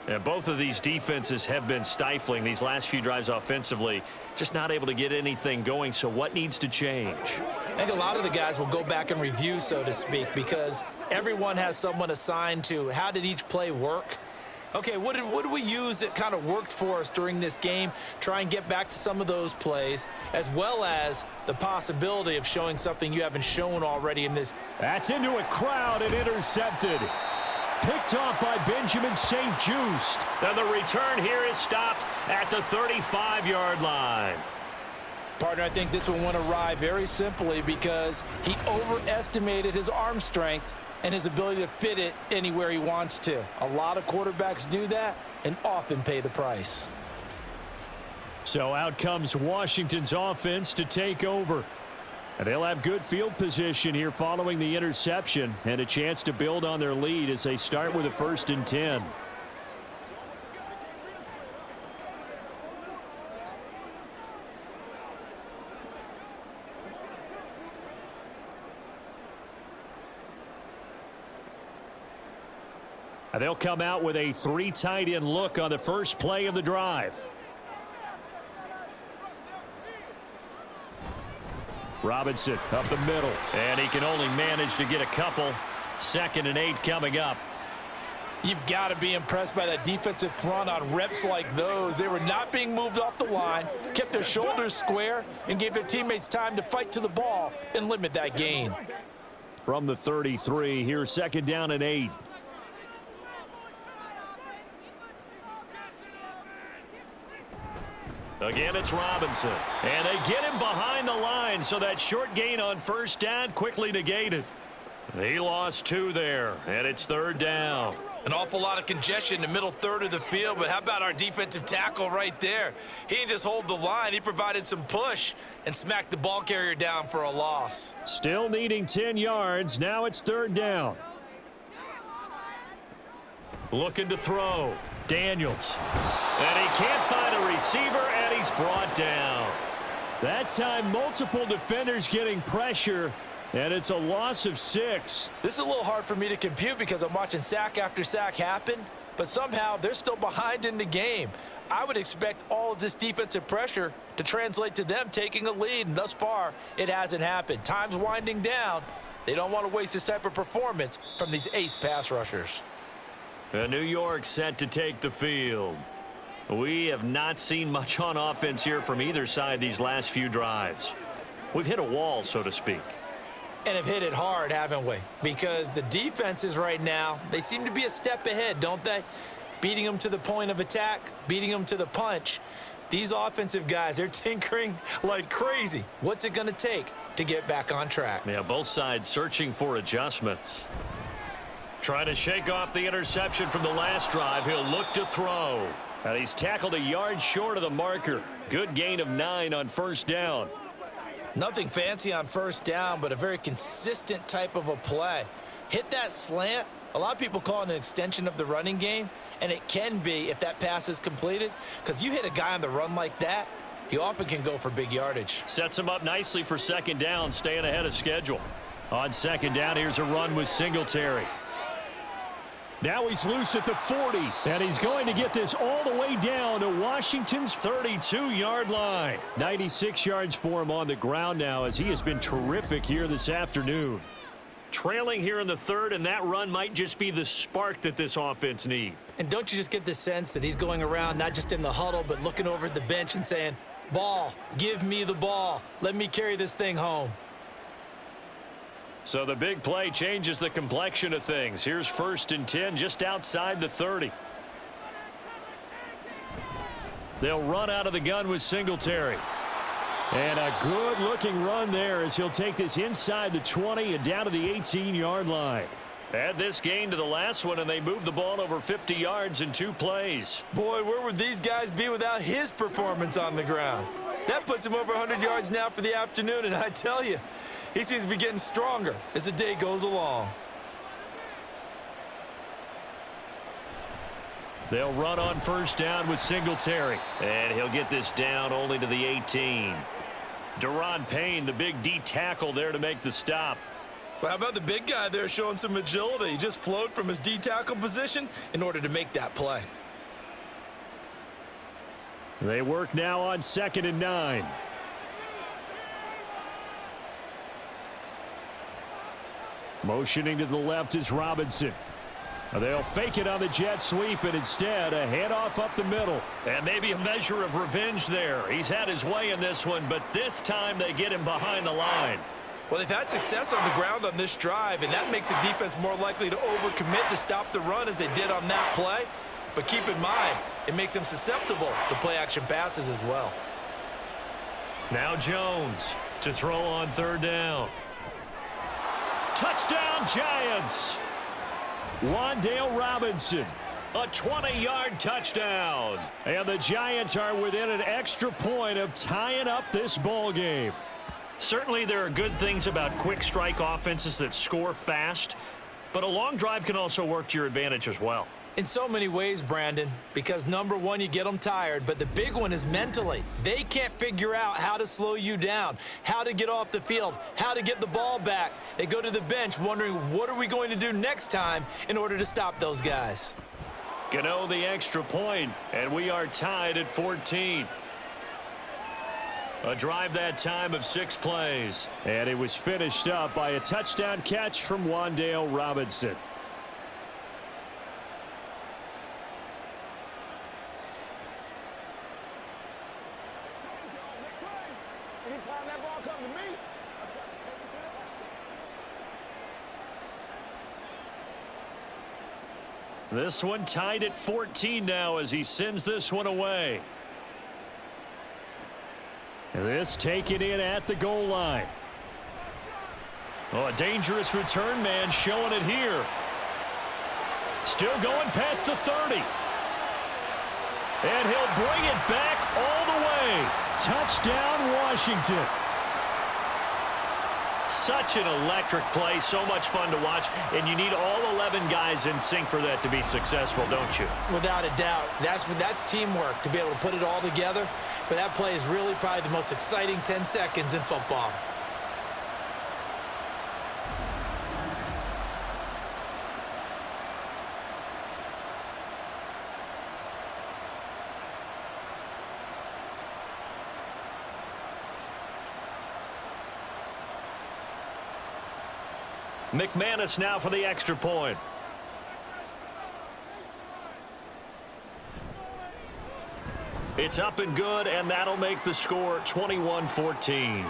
And both of these defenses have been stifling these last few drives offensively, just not able to get anything going. So what needs to change? I think a lot of the guys will go back and review, so to speak, because everyone has someone assigned to how did each play work. Okay, what did we use that kind of worked for us during this game? Try and get back to some of those plays, as well as the possibility of showing something you haven't shown already in this. That's into a crowd and intercepted. Picked off by Benjamin St. Just. And the return here is stopped at the 35-yard line. Partner, I think this one went awry very simply because he overestimated his arm strength and his ability to fit it anywhere he wants to. A lot of quarterbacks do that and often pay the price. So out comes Washington's offense to take over. And they'll have good field position here following the interception and a chance to build on their lead as they start with a 1st and 10. And they'll come out with a 3 tight end look on the first play of the drive. Robinson up the middle, and he can only manage to get a couple. 2nd and 8 coming up. You've got to be impressed by that defensive front on reps like those. They were not being moved off the line, kept their shoulders square, and gave their teammates time to fight to the ball and limit that gain. From the 33, here's 2nd down and 8. Again, it's Robinson. And they get him behind the line, so that short gain on 1st down quickly negated. He lost 2 there, and it's 3rd down. An awful lot of congestion in the middle third of the field, but how about our defensive tackle right there? He didn't just hold the line. He provided some push and smacked the ball carrier down for a loss. Still needing 10 yards. Now it's 3rd down. Looking to throw. Daniels. And he can't find a receiver, and he's brought down. That time, multiple defenders getting pressure, and it's a loss of 6. This is a little hard for me to compute because I'm watching sack after sack happen, but somehow they're still behind in the game. I would expect all of this defensive pressure to translate to them taking a lead, and thus far, it hasn't happened. Time's winding down. They don't want to waste this type of performance from these ace pass rushers. And New York set to take the field. We have not seen much on offense here from either side these last few drives. We've hit a wall, so to speak. And have hit it hard, haven't we? Because the defenses right now, they seem to be a step ahead, don't they? Beating them to the point of attack, beating them to the punch. These offensive guys, they're tinkering like crazy. What's it going to take to get back on track? Yeah, both sides searching for adjustments. Trying to shake off the interception from the last drive. He'll look to throw. And he's tackled a yard short of the marker. Good gain of 9 on 1st down. Nothing fancy on 1st down, but a very consistent type of a play. Hit that slant. A lot of people call it an extension of the running game, and it can be if that pass is completed, because you hit a guy on the run like that, he often can go for big yardage. Sets him up nicely for 2nd down, staying ahead of schedule. On 2nd down, here's a run with Singletary. Now he's loose at the 40, and he's going to get this all the way down to Washington's 32-yard line. 96 yards for him on the ground now, as he has been terrific here this afternoon. Trailing here in the 3rd, and that run might just be the spark that this offense needs. And don't you just get the sense that he's going around not just in the huddle, but looking over at the bench and saying, ball, give me the ball. Let me carry this thing home. So the big play changes the complexion of things. Here's 1st and 10 just outside the 30. They'll run out of the gun with Singletary. And a good-looking run there as he'll take this inside the 20 and down to the 18-yard line. Add this gain to the last one, and they move the ball over 50 yards in 2 plays. Boy, where would these guys be without his performance on the ground? That puts him over 100 yards now for the afternoon, and I tell you, he seems to be getting stronger as the day goes along. They'll run on 1st down with Singletary. And he'll get this down only to the 18. Deron Payne, the big D tackle there to make the stop. Well, how about the big guy there showing some agility? He just flowed from his D tackle position in order to make that play. They work now on 2nd and 9. Motioning to the left is Robinson. They'll fake it on the jet sweep, and instead a handoff up the middle. And maybe a measure of revenge there. He's had his way in this one, but this time they get him behind the line. Well, they've had success on the ground on this drive, and that makes the defense more likely to overcommit to stop the run as they did on that play. But keep in mind, it makes them susceptible to play-action passes as well. Now Jones to throw on 3rd down. Touchdown, Giants! Wan'Dale Robinson A 20-yard touchdown. And the Giants are within an extra point of tying up this ball game. Certainly there are good things about quick strike offenses that score fast, but a long drive can also work to your advantage as well. In so many ways, Brandon, because number one, you get them tired, but the big one is mentally. They can't figure out how to slow you down, how to get off the field, how to get the ball back. They go to the bench wondering, what are we going to do next time in order to stop those guys? Gano the extra point, and we are tied at 14. A drive that time of 6 plays. And it was finished up by a touchdown catch from Wan'Dale Robinson. Anytime that ball comes to me, I try to take it to the This one tied at 14 now as he sends this one away. This taken in at the goal line. Oh, a dangerous return man showing it here. Still going past the 30. And he'll bring it back all the way. Touchdown, Washington. Such an electric play, so much fun to watch, and you need all 11 guys in sync for that to be successful, don't you? Without a doubt. That's teamwork to be able to put it all together. But that play is really probably the most exciting 10 seconds in football. McManus now for the extra point. It's up and good, and that'll make the score 21-14.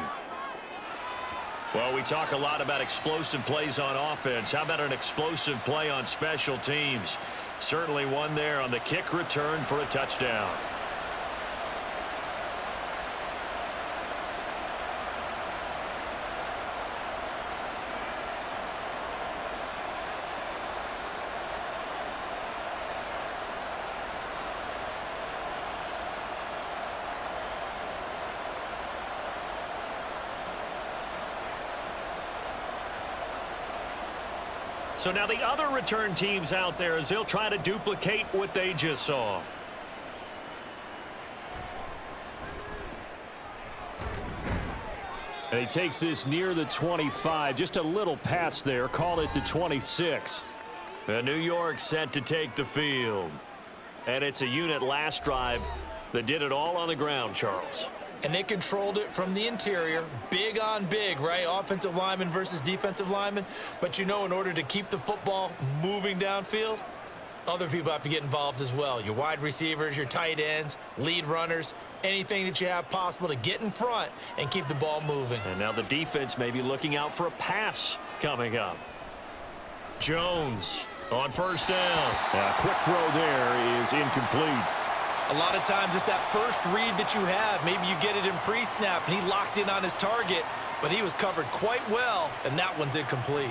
Well, we talk a lot about explosive plays on offense. How about an explosive play on special teams? Certainly one there on the kick return for a touchdown. So now the other return teams out there as they'll try to duplicate what they just saw. And he takes this near the 25. Just a little pass there. Call it the 26. And New York set to take the field. And it's a unit last drive that did it all on the ground, Charles. And they controlled it from the interior, big on big, right? Offensive lineman versus defensive lineman. But you know, in order to keep the football moving downfield, other people have to get involved as well. Your wide receivers, your tight ends, lead runners, anything that you have possible to get in front and keep the ball moving. And now the defense may be looking out for a pass coming up. Jones on first down. A quick throw there is incomplete. A lot of times it's that first read that you have. Maybe you get it in pre-snap, and he locked in on his target, but he was covered quite well, and that one's incomplete.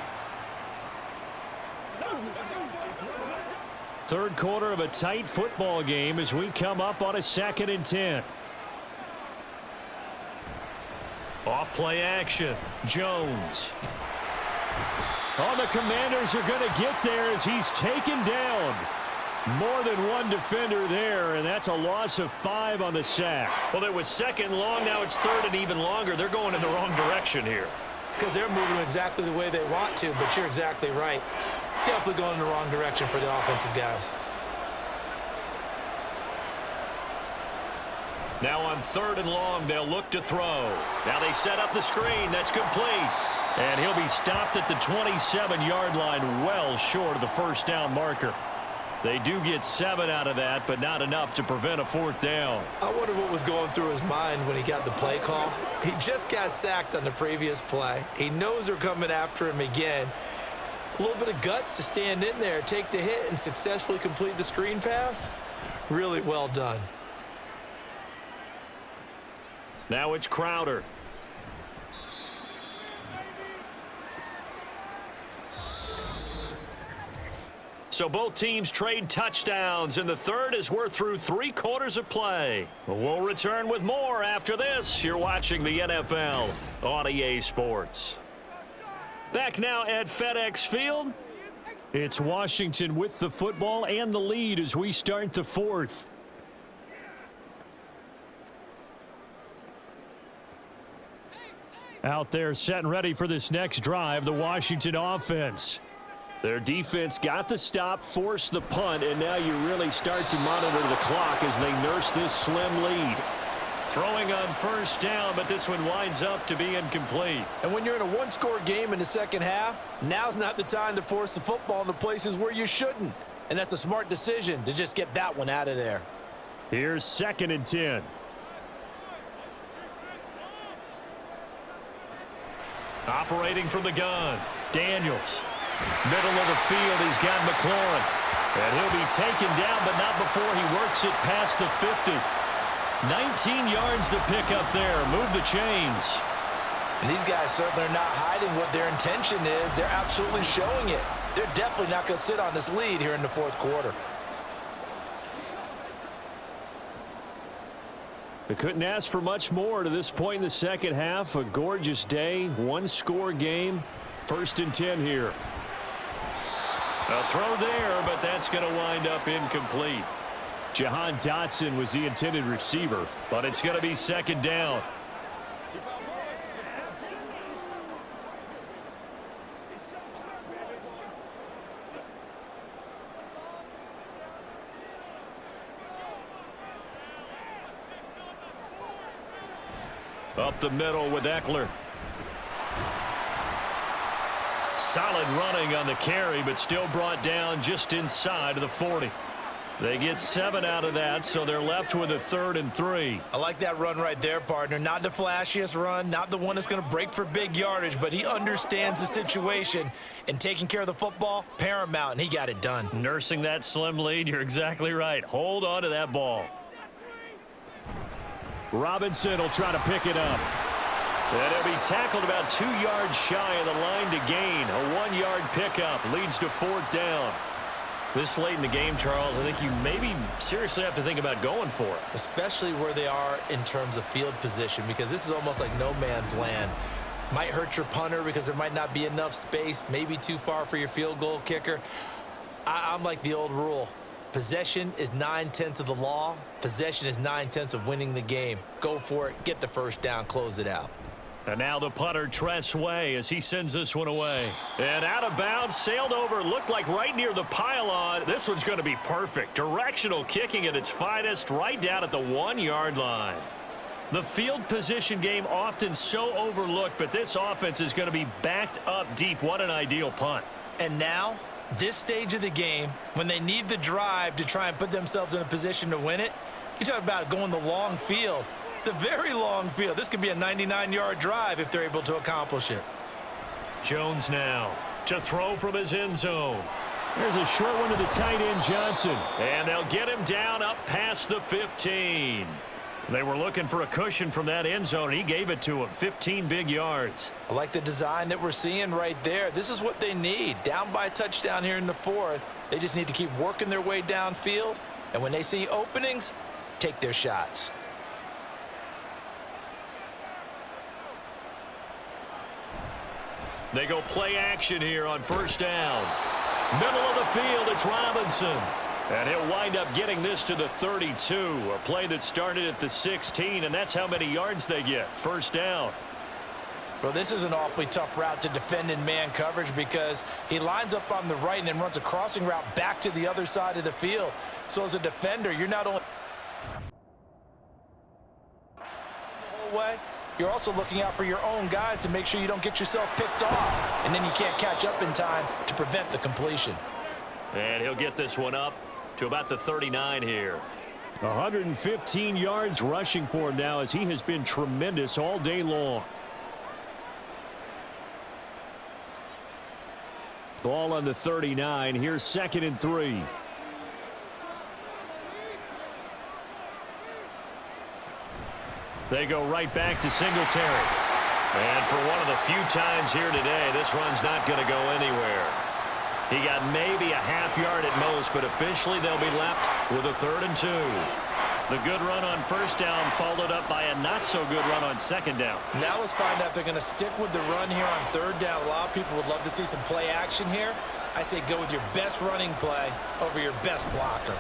Third quarter of a tight football game as we come up on a 2nd and 10. Off play action. Jones. Oh, the Commanders are going to get there as he's taken down. More than one defender there, and that's a loss of 5 on the sack. Well, it was 2nd long. Now it's 3rd and even longer. They're going in the wrong direction here. Because they're moving exactly the way they want to, but you're exactly right. Definitely going in the wrong direction for the offensive guys. Now on 3rd and long, they'll look to throw. Now they set up the screen. That's complete. And he'll be stopped at the 27-yard line, well short of the first down marker. They do get 7 out of that, but not enough to prevent a 4th down. I wonder what was going through his mind when he got the play call. He just got sacked on the previous play. He knows they're coming after him again. A little bit of guts to stand in there, take the hit, and successfully complete the screen pass. Really well done. Now it's Crowder. So both teams trade touchdowns in the third as we're through 3 quarters of play. We'll return with more after this. You're watching the NFL on EA Sports. Back now at FedEx Field. It's Washington with the football and the lead as we start the fourth. Out there set and ready for this next drive, the Washington offense. Their defense got the stop, forced the punt, and now you really start to monitor the clock as they nurse this slim lead. Throwing on first down, but this one winds up to be incomplete. And when you're in a one-score game in the second half, now's not the time to force the football in the places where you shouldn't. And that's a smart decision to just get that one out of there. Here's 2nd and 10. Operating from the gun, Daniels. Middle of the field, he's got McLaurin. And he'll be taken down, but not before he works it past the 50. 19 yards to pick up there. Move the chains. And these guys certainly are not hiding what their intention is. They're absolutely showing it. They're definitely not going to sit on this lead here in the fourth quarter. They couldn't ask for much more to this point in the second half. A gorgeous day, one-score game. 1st and 10 here. A throw there, but that's going to wind up incomplete. Jahan Dotson was the intended receiver, but it's going to be 2nd down. Up the middle with Eckler. Solid running on the carry, but still brought down just inside of the 40. They get 7 out of that, so they're left with a 3rd and 3. I like that run right there, partner. Not the flashiest run, not the one that's going to break for big yardage, but he understands the situation, and taking care of the football, paramount, and he got it done. Nursing that slim lead, you're exactly right. Hold on to that ball. Robinson will try to pick it up. And he'll be tackled about 2 yards shy of the line to gain. A 1-yard pickup leads to 4th down. This late in the game, Charles, I think you maybe seriously have to think about going for it. Especially where they are in terms of field position, because this is almost like no man's land. Might hurt your punter because there might not be enough space, maybe too far for your field goal kicker. I'm like the old rule. Possession is 9/10 of the law. Possession is 9/10 of winning the game. Go for it, get the first down, close it out. And now the punter, Tress Way, as he sends this one away. And out of bounds, sailed over, looked like right near the pylon. This one's going to be perfect. Directional kicking at its finest, right down at the 1-yard line. The field position game often so overlooked, but this offense is going to be backed up deep. What an ideal punt. And now, this stage of the game, when they need the drive to try and put themselves in a position to win it, you talk about going the long field. The very long field. This could be a 99-yard drive if they're able to accomplish it. Jones now to throw from his end zone. There's a short one to the tight end, Johnson. And they'll get him down up past the 15. They were looking for a cushion from that end zone, and he gave it to him. 15 big yards. I like the design that we're seeing right there. This is what they need. Down by a touchdown here in the fourth. They just need to keep working their way downfield. And when they see openings, take their shots. They go play action here on first down. Middle of the field, it's Robinson. And he'll wind up getting this to the 32. A play that started at the 16, and that's how many yards they get. First down. Well, this is an awfully tough route to defend in man coverage because he lines up on the right and then runs a crossing route back to the other side of the field. So as a defender, you're not only way, you're also looking out for your own guys to make sure you don't get yourself picked off, and then you can't catch up in time to prevent the completion. And he'll get this one up to about the 39 here. 115 yards rushing for him now as he has been tremendous all day long. Ball on the 39. Here's 2nd and 3. They go right back to Singletary. And for one of the few times here today, this run's not going to go anywhere. He got maybe a half yard at most, but officially they'll be left with a 3rd and 2. The good run on first down followed up by a not-so-good run on second down. Now let's find out if they're going to stick with the run here on 3rd down. A lot of people would love to see some play action here. I say go with your best running play over your best blocker.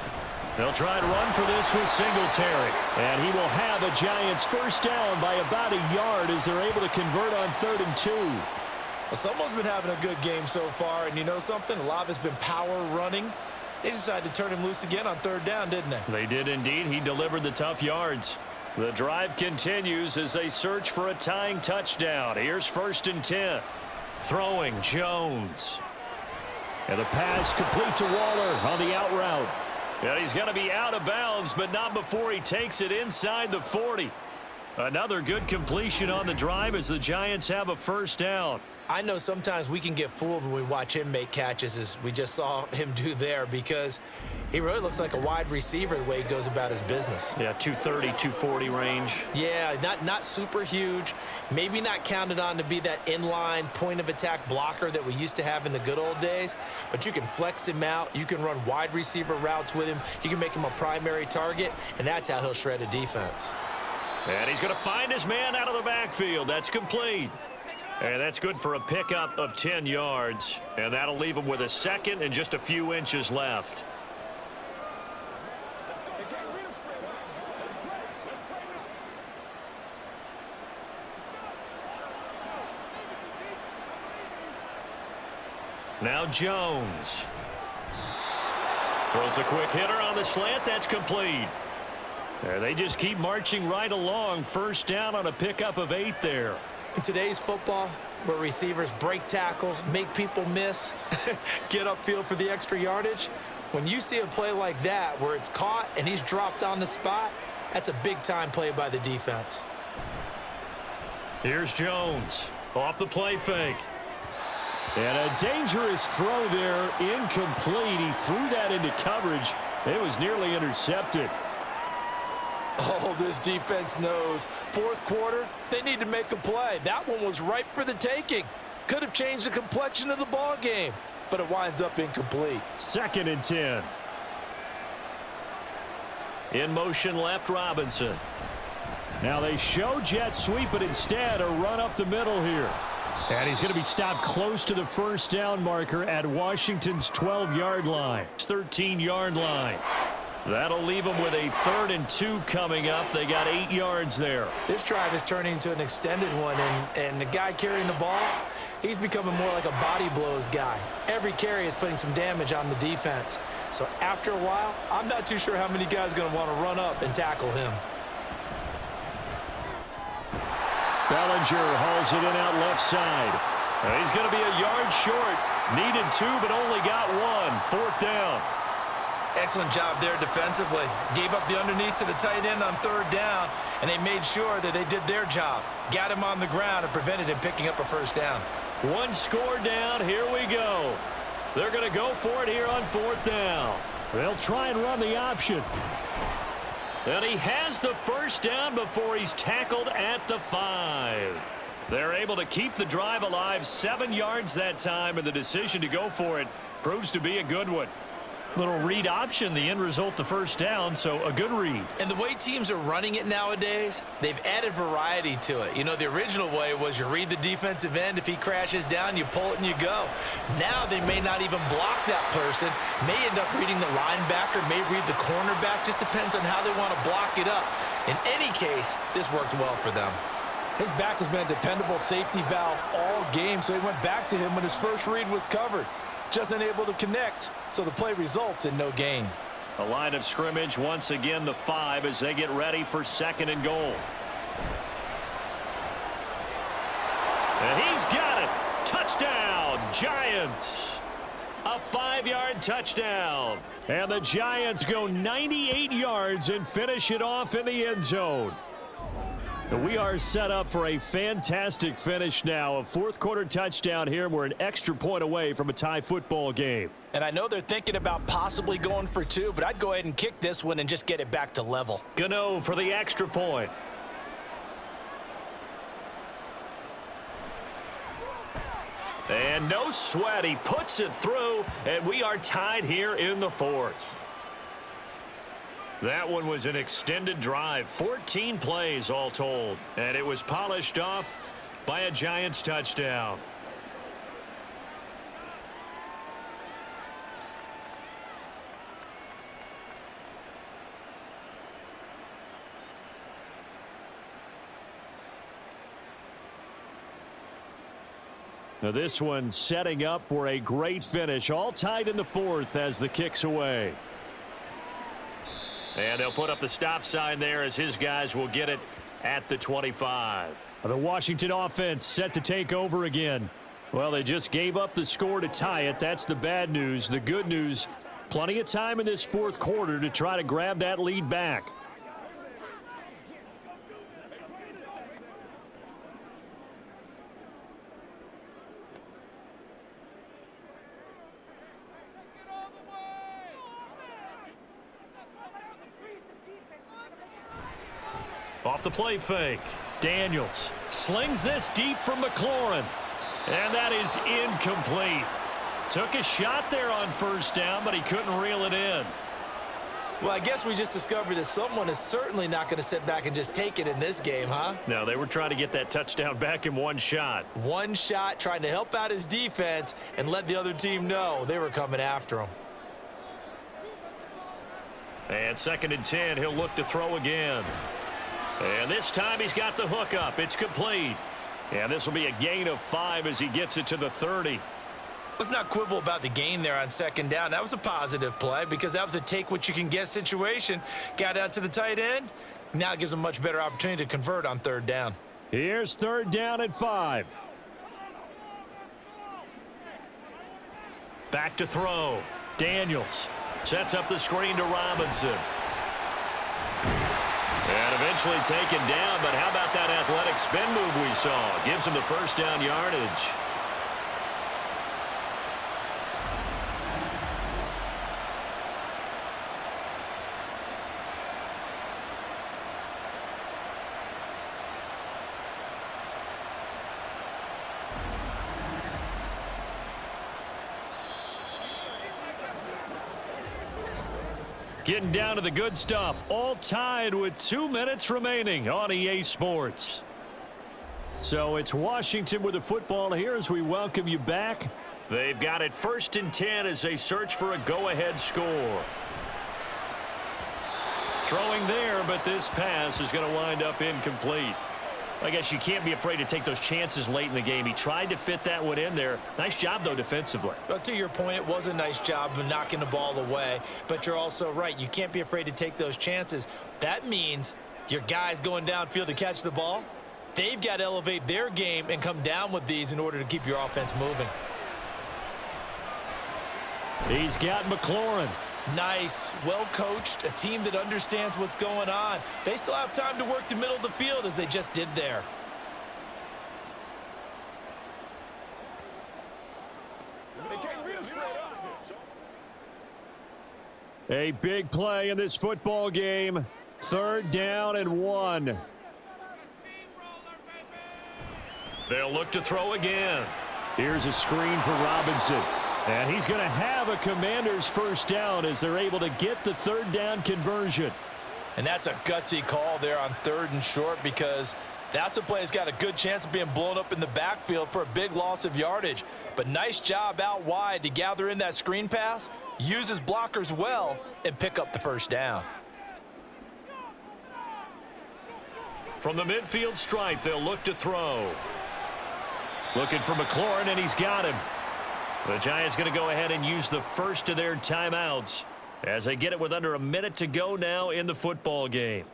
They'll try and run for this with Singletary. And he will have a Giants first down by about a yard as they're able to convert on 3rd and 2. Well, someone's been having a good game so far, and you know something? A lot of it's been power running. They decided to turn him loose again on 3rd down, didn't they? They did indeed. He delivered the tough yards. The drive continues as they search for a tying touchdown. Here's 1st and 10. Throwing Jones. And the pass complete to Waller on the out route. Yeah, he's going to be out of bounds, but not before he takes it inside the 40. Another good completion on the drive as the Giants have a first down. I know sometimes we can get fooled when we watch him make catches, as we just saw him do there, because he really looks like a wide receiver the way he goes about his business. Yeah, 230, 240 range. Yeah, not super huge. Maybe not counted on to be that inline point-of-attack blocker that we used to have in the good old days, but you can flex him out. You can run wide receiver routes with him. You can make him a primary target, and that's how he'll shred a defense. And he's going to find his man out of the backfield. That's complete. And that's good for a pickup of 10 yards. And that'll leave him with a 2nd and just a few inches left. Now Jones. Throws a quick hitter on the slant. That's complete. And they just keep marching right along. First down on a pickup of 8 there. In today's football, where receivers break tackles, make people miss, get upfield for the extra yardage, when you see a play like that where it's caught and he's dropped on the spot, that's a big-time play by the defense. Here's Jones off the play fake. And a dangerous throw there, incomplete. He threw that into coverage. It was nearly intercepted. Oh, this defense knows. 4th quarter, they need to make a play. That one was ripe for the taking. Could have changed the complexion of the ball game, but it winds up incomplete. 2nd and 10. In motion left, Robinson. Now they show jet sweep, but instead a run up the middle here. And he's going to be stopped close to the first down marker at Washington's 12-yard line. 13-yard line. That'll leave them with a 3rd and 2 coming up. They got 8 yards there. This drive is turning into an extended one, and the guy carrying the ball, he's becoming more like a body blows guy. Every carry is putting some damage on the defense. So after a while, I'm not too sure how many guys are going to want to run up and tackle him. Bellinger hauls it in out left side. He's going to be a yard short. Needed 2, but only got 1. 4th down. Excellent job there defensively. Gave up the underneath to the tight end on 3rd down, and they made sure that they did their job. Got him on the ground and prevented him picking up a first down. 1 score down. Here we go. They're going to go for it here on 4th down. They'll try and run the option. And he has the first down before he's tackled at the 5. They're able to keep the drive alive. 7 yards that time, and the decision to go for it proves to be a good one. Little read option, the end result, the first down, so a good read. And the way teams are running it nowadays, they've added variety to it. You know, the original way was you read the defensive end. If he crashes down, you pull it and you go. Now they may not even block that person, may end up reading the linebacker, may read the cornerback. Just depends on how they want to block it up. In any case, this worked well for them. His back has been a dependable safety valve all game, so he went back to him when his first read was covered. Just unable to connect, so the play results in no gain. A line of scrimmage once again, the 5, as they get ready for 2nd and goal. And he's got it. Touchdown, Giants. A 5-yard touchdown. And the Giants go 98 yards and finish it off in the end zone. We are set up for a fantastic finish now. A 4th quarter touchdown here. We're an extra point away from a tie football game. And I know they're thinking about possibly going for 2, but I'd go ahead and kick this one and just get it back to level. Gano for the extra point. And no sweat. He puts it through, and we are tied here in the fourth. That one was an extended drive, 14 plays all told, and it was polished off by a Giants touchdown. Now this one setting up for a great finish, all tied in the fourth as the kick's away. And they'll put up the stop sign there as his guys will get it at the 25. The Washington offense set to take over again. Well, they just gave up the score to tie it. That's the bad news. The good news, plenty of time in this fourth quarter to try to grab that lead back. Off the play fake, Daniels slings this deep from McLaurin, and that is incomplete. Took a shot there on first down, but he couldn't reel it in. Well, I guess we just discovered that someone is certainly not going to sit back and just take it in this game, huh? No, they were trying to get that touchdown back in one shot. One shot, trying to help out his defense and let the other team know they were coming after him. And 2nd and 10, he'll look to throw again. And this time he's got the hook up. It's complete. And this will be a gain of 5 as he gets it to the 30. Let's not quibble about the gain there on 2nd down. That was a positive play because that was a take-what-you-can-get situation. Got out to the tight end. Now it gives him a much better opportunity to convert on 3rd down. Here's 3rd down at 5. Back to throw. Daniels sets up the screen to Robinson. And eventually taken down, but how about that athletic spin move we saw? Gives him the first down yardage. Getting down to the good stuff, all tied with 2 minutes remaining on EA Sports. So it's Washington with the football here as we welcome you back. They've got it 1st and 10 as they search for a go-ahead score. Throwing there, but this pass is going to wind up incomplete. I guess you can't be afraid to take those chances late in the game. He tried to fit that one in there. Nice job, though, defensively. But to your point, it was a nice job of knocking the ball away. But you're also right. You can't be afraid to take those chances. That means your guys going downfield to catch the ball, they've got to elevate their game and come down with these in order to keep your offense moving. He's got McLaurin. Nice, well coached, a team that understands what's going on. They still have time to work the middle of the field as they just did there. A big play in this football game. 3rd down and 1. They'll look to throw again. Here's a screen for Robinson. And he's going to have a Commander's first down as they're able to get the 3rd down conversion. And that's a gutsy call there on 3rd and short because that's a play that's got a good chance of being blown up in the backfield for a big loss of yardage. But nice job out wide to gather in that screen pass, use his blockers well, and pick up the first down. From the midfield stripe, they'll look to throw. Looking for McLaurin, and he's got him. The Giants going to go ahead and use the first of their timeouts as they get it with under a minute to go now in the football game.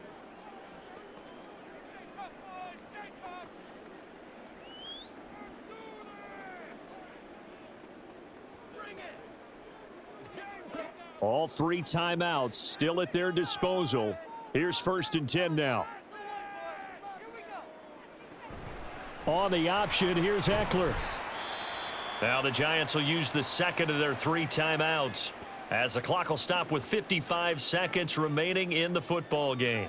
All 3 timeouts still at their disposal. Here's 1st and 10 now. On the option, here's Eckler. Now the Giants will use the 2nd of their 3 timeouts as the clock will stop with 55 seconds remaining in the football game.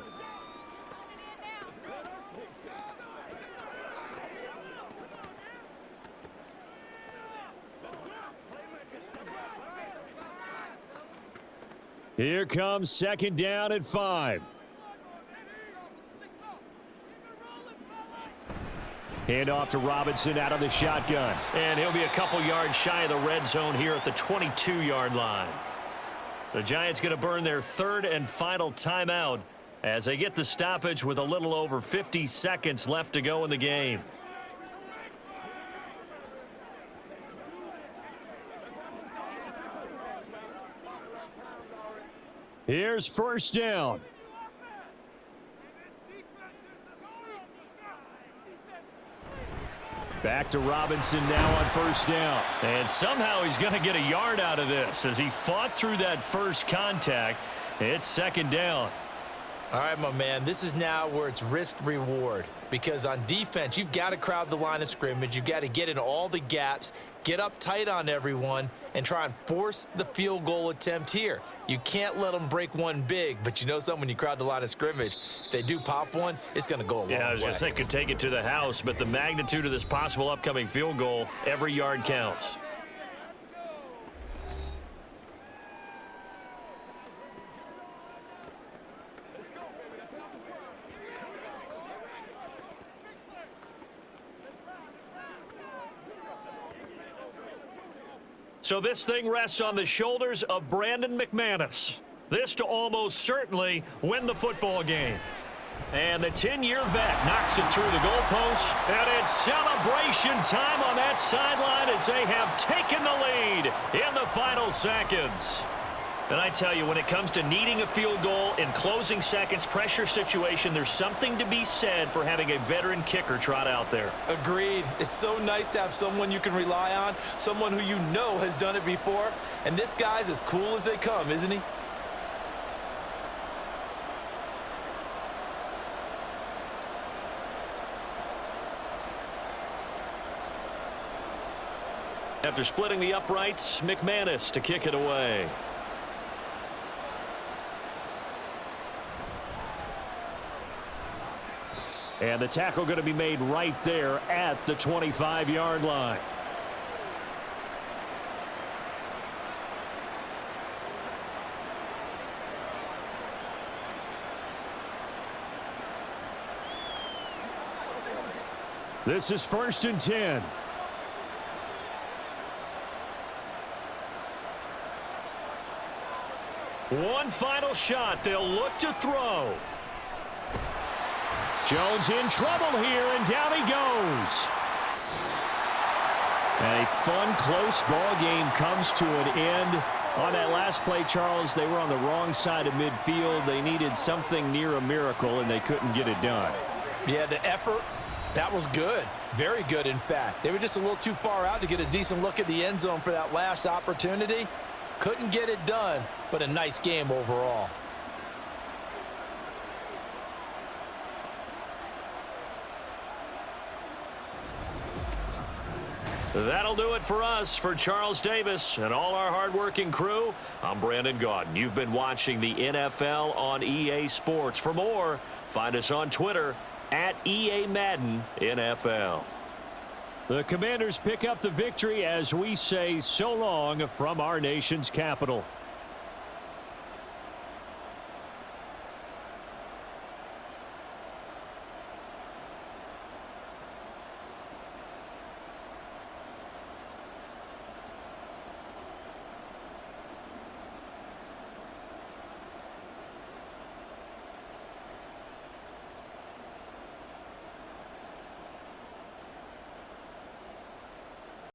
Here comes second down at 5. Hand off to Robinson out of the shotgun. And he'll be a couple yards shy of the red zone here at the 22-yard line. The Giants going to burn their third and final timeout as they get the stoppage with a little over 50 seconds left to go in the game. Here's first down. Back to Robinson now on first down. And somehow he's going to get a yard out of this as he fought through that first contact. It's second down. All right, my man, this is now where it's risk-reward, because on defense, you've got to crowd the line of scrimmage. You've got to get in all the gaps, get up tight on everyone, and try and force the field goal attempt here. You can't let them break one big, but you know something, when you crowd the line of scrimmage, if they do pop one, it's going to go a long way. Yeah, I was going to say could take it to the house, but the magnitude of this possible upcoming field goal, every yard counts. So this thing rests on the shoulders of Brandon McManus. This to almost certainly win the football game. And the 10-year vet knocks it through the goalpost. And it's celebration time on that sideline as they have taken the lead in the final seconds. And I tell you, when it comes to needing a field goal in closing seconds, pressure situation, there's something to be said for having a veteran kicker trot out there. Agreed. It's so nice to have someone you can rely on, someone who you know has done it before. And this guy's as cool as they come, isn't he? After splitting the uprights, McManus to kick it away. And the tackle going to be made right there at the 25-yard line. This is first and 10. One final shot. They'll look to throw. Jones in trouble here, and down he goes. And a fun, close ball game comes to an end. On that last play, Charles, they were on the wrong side of midfield. They needed something near a miracle, and they couldn't get it done. Yeah, the effort, that was good. Very good, in fact. They were just a little too far out to get a decent look at the end zone for that last opportunity. Couldn't get it done, but a nice game overall. That'll do it for us. For Charles Davis and all our hardworking crew, I'm Brandon Gaudin. You've been watching the NFL on EA Sports. For more, find us on Twitter at EA Madden NFL. The Commanders pick up the victory as we say so long from our nation's capital.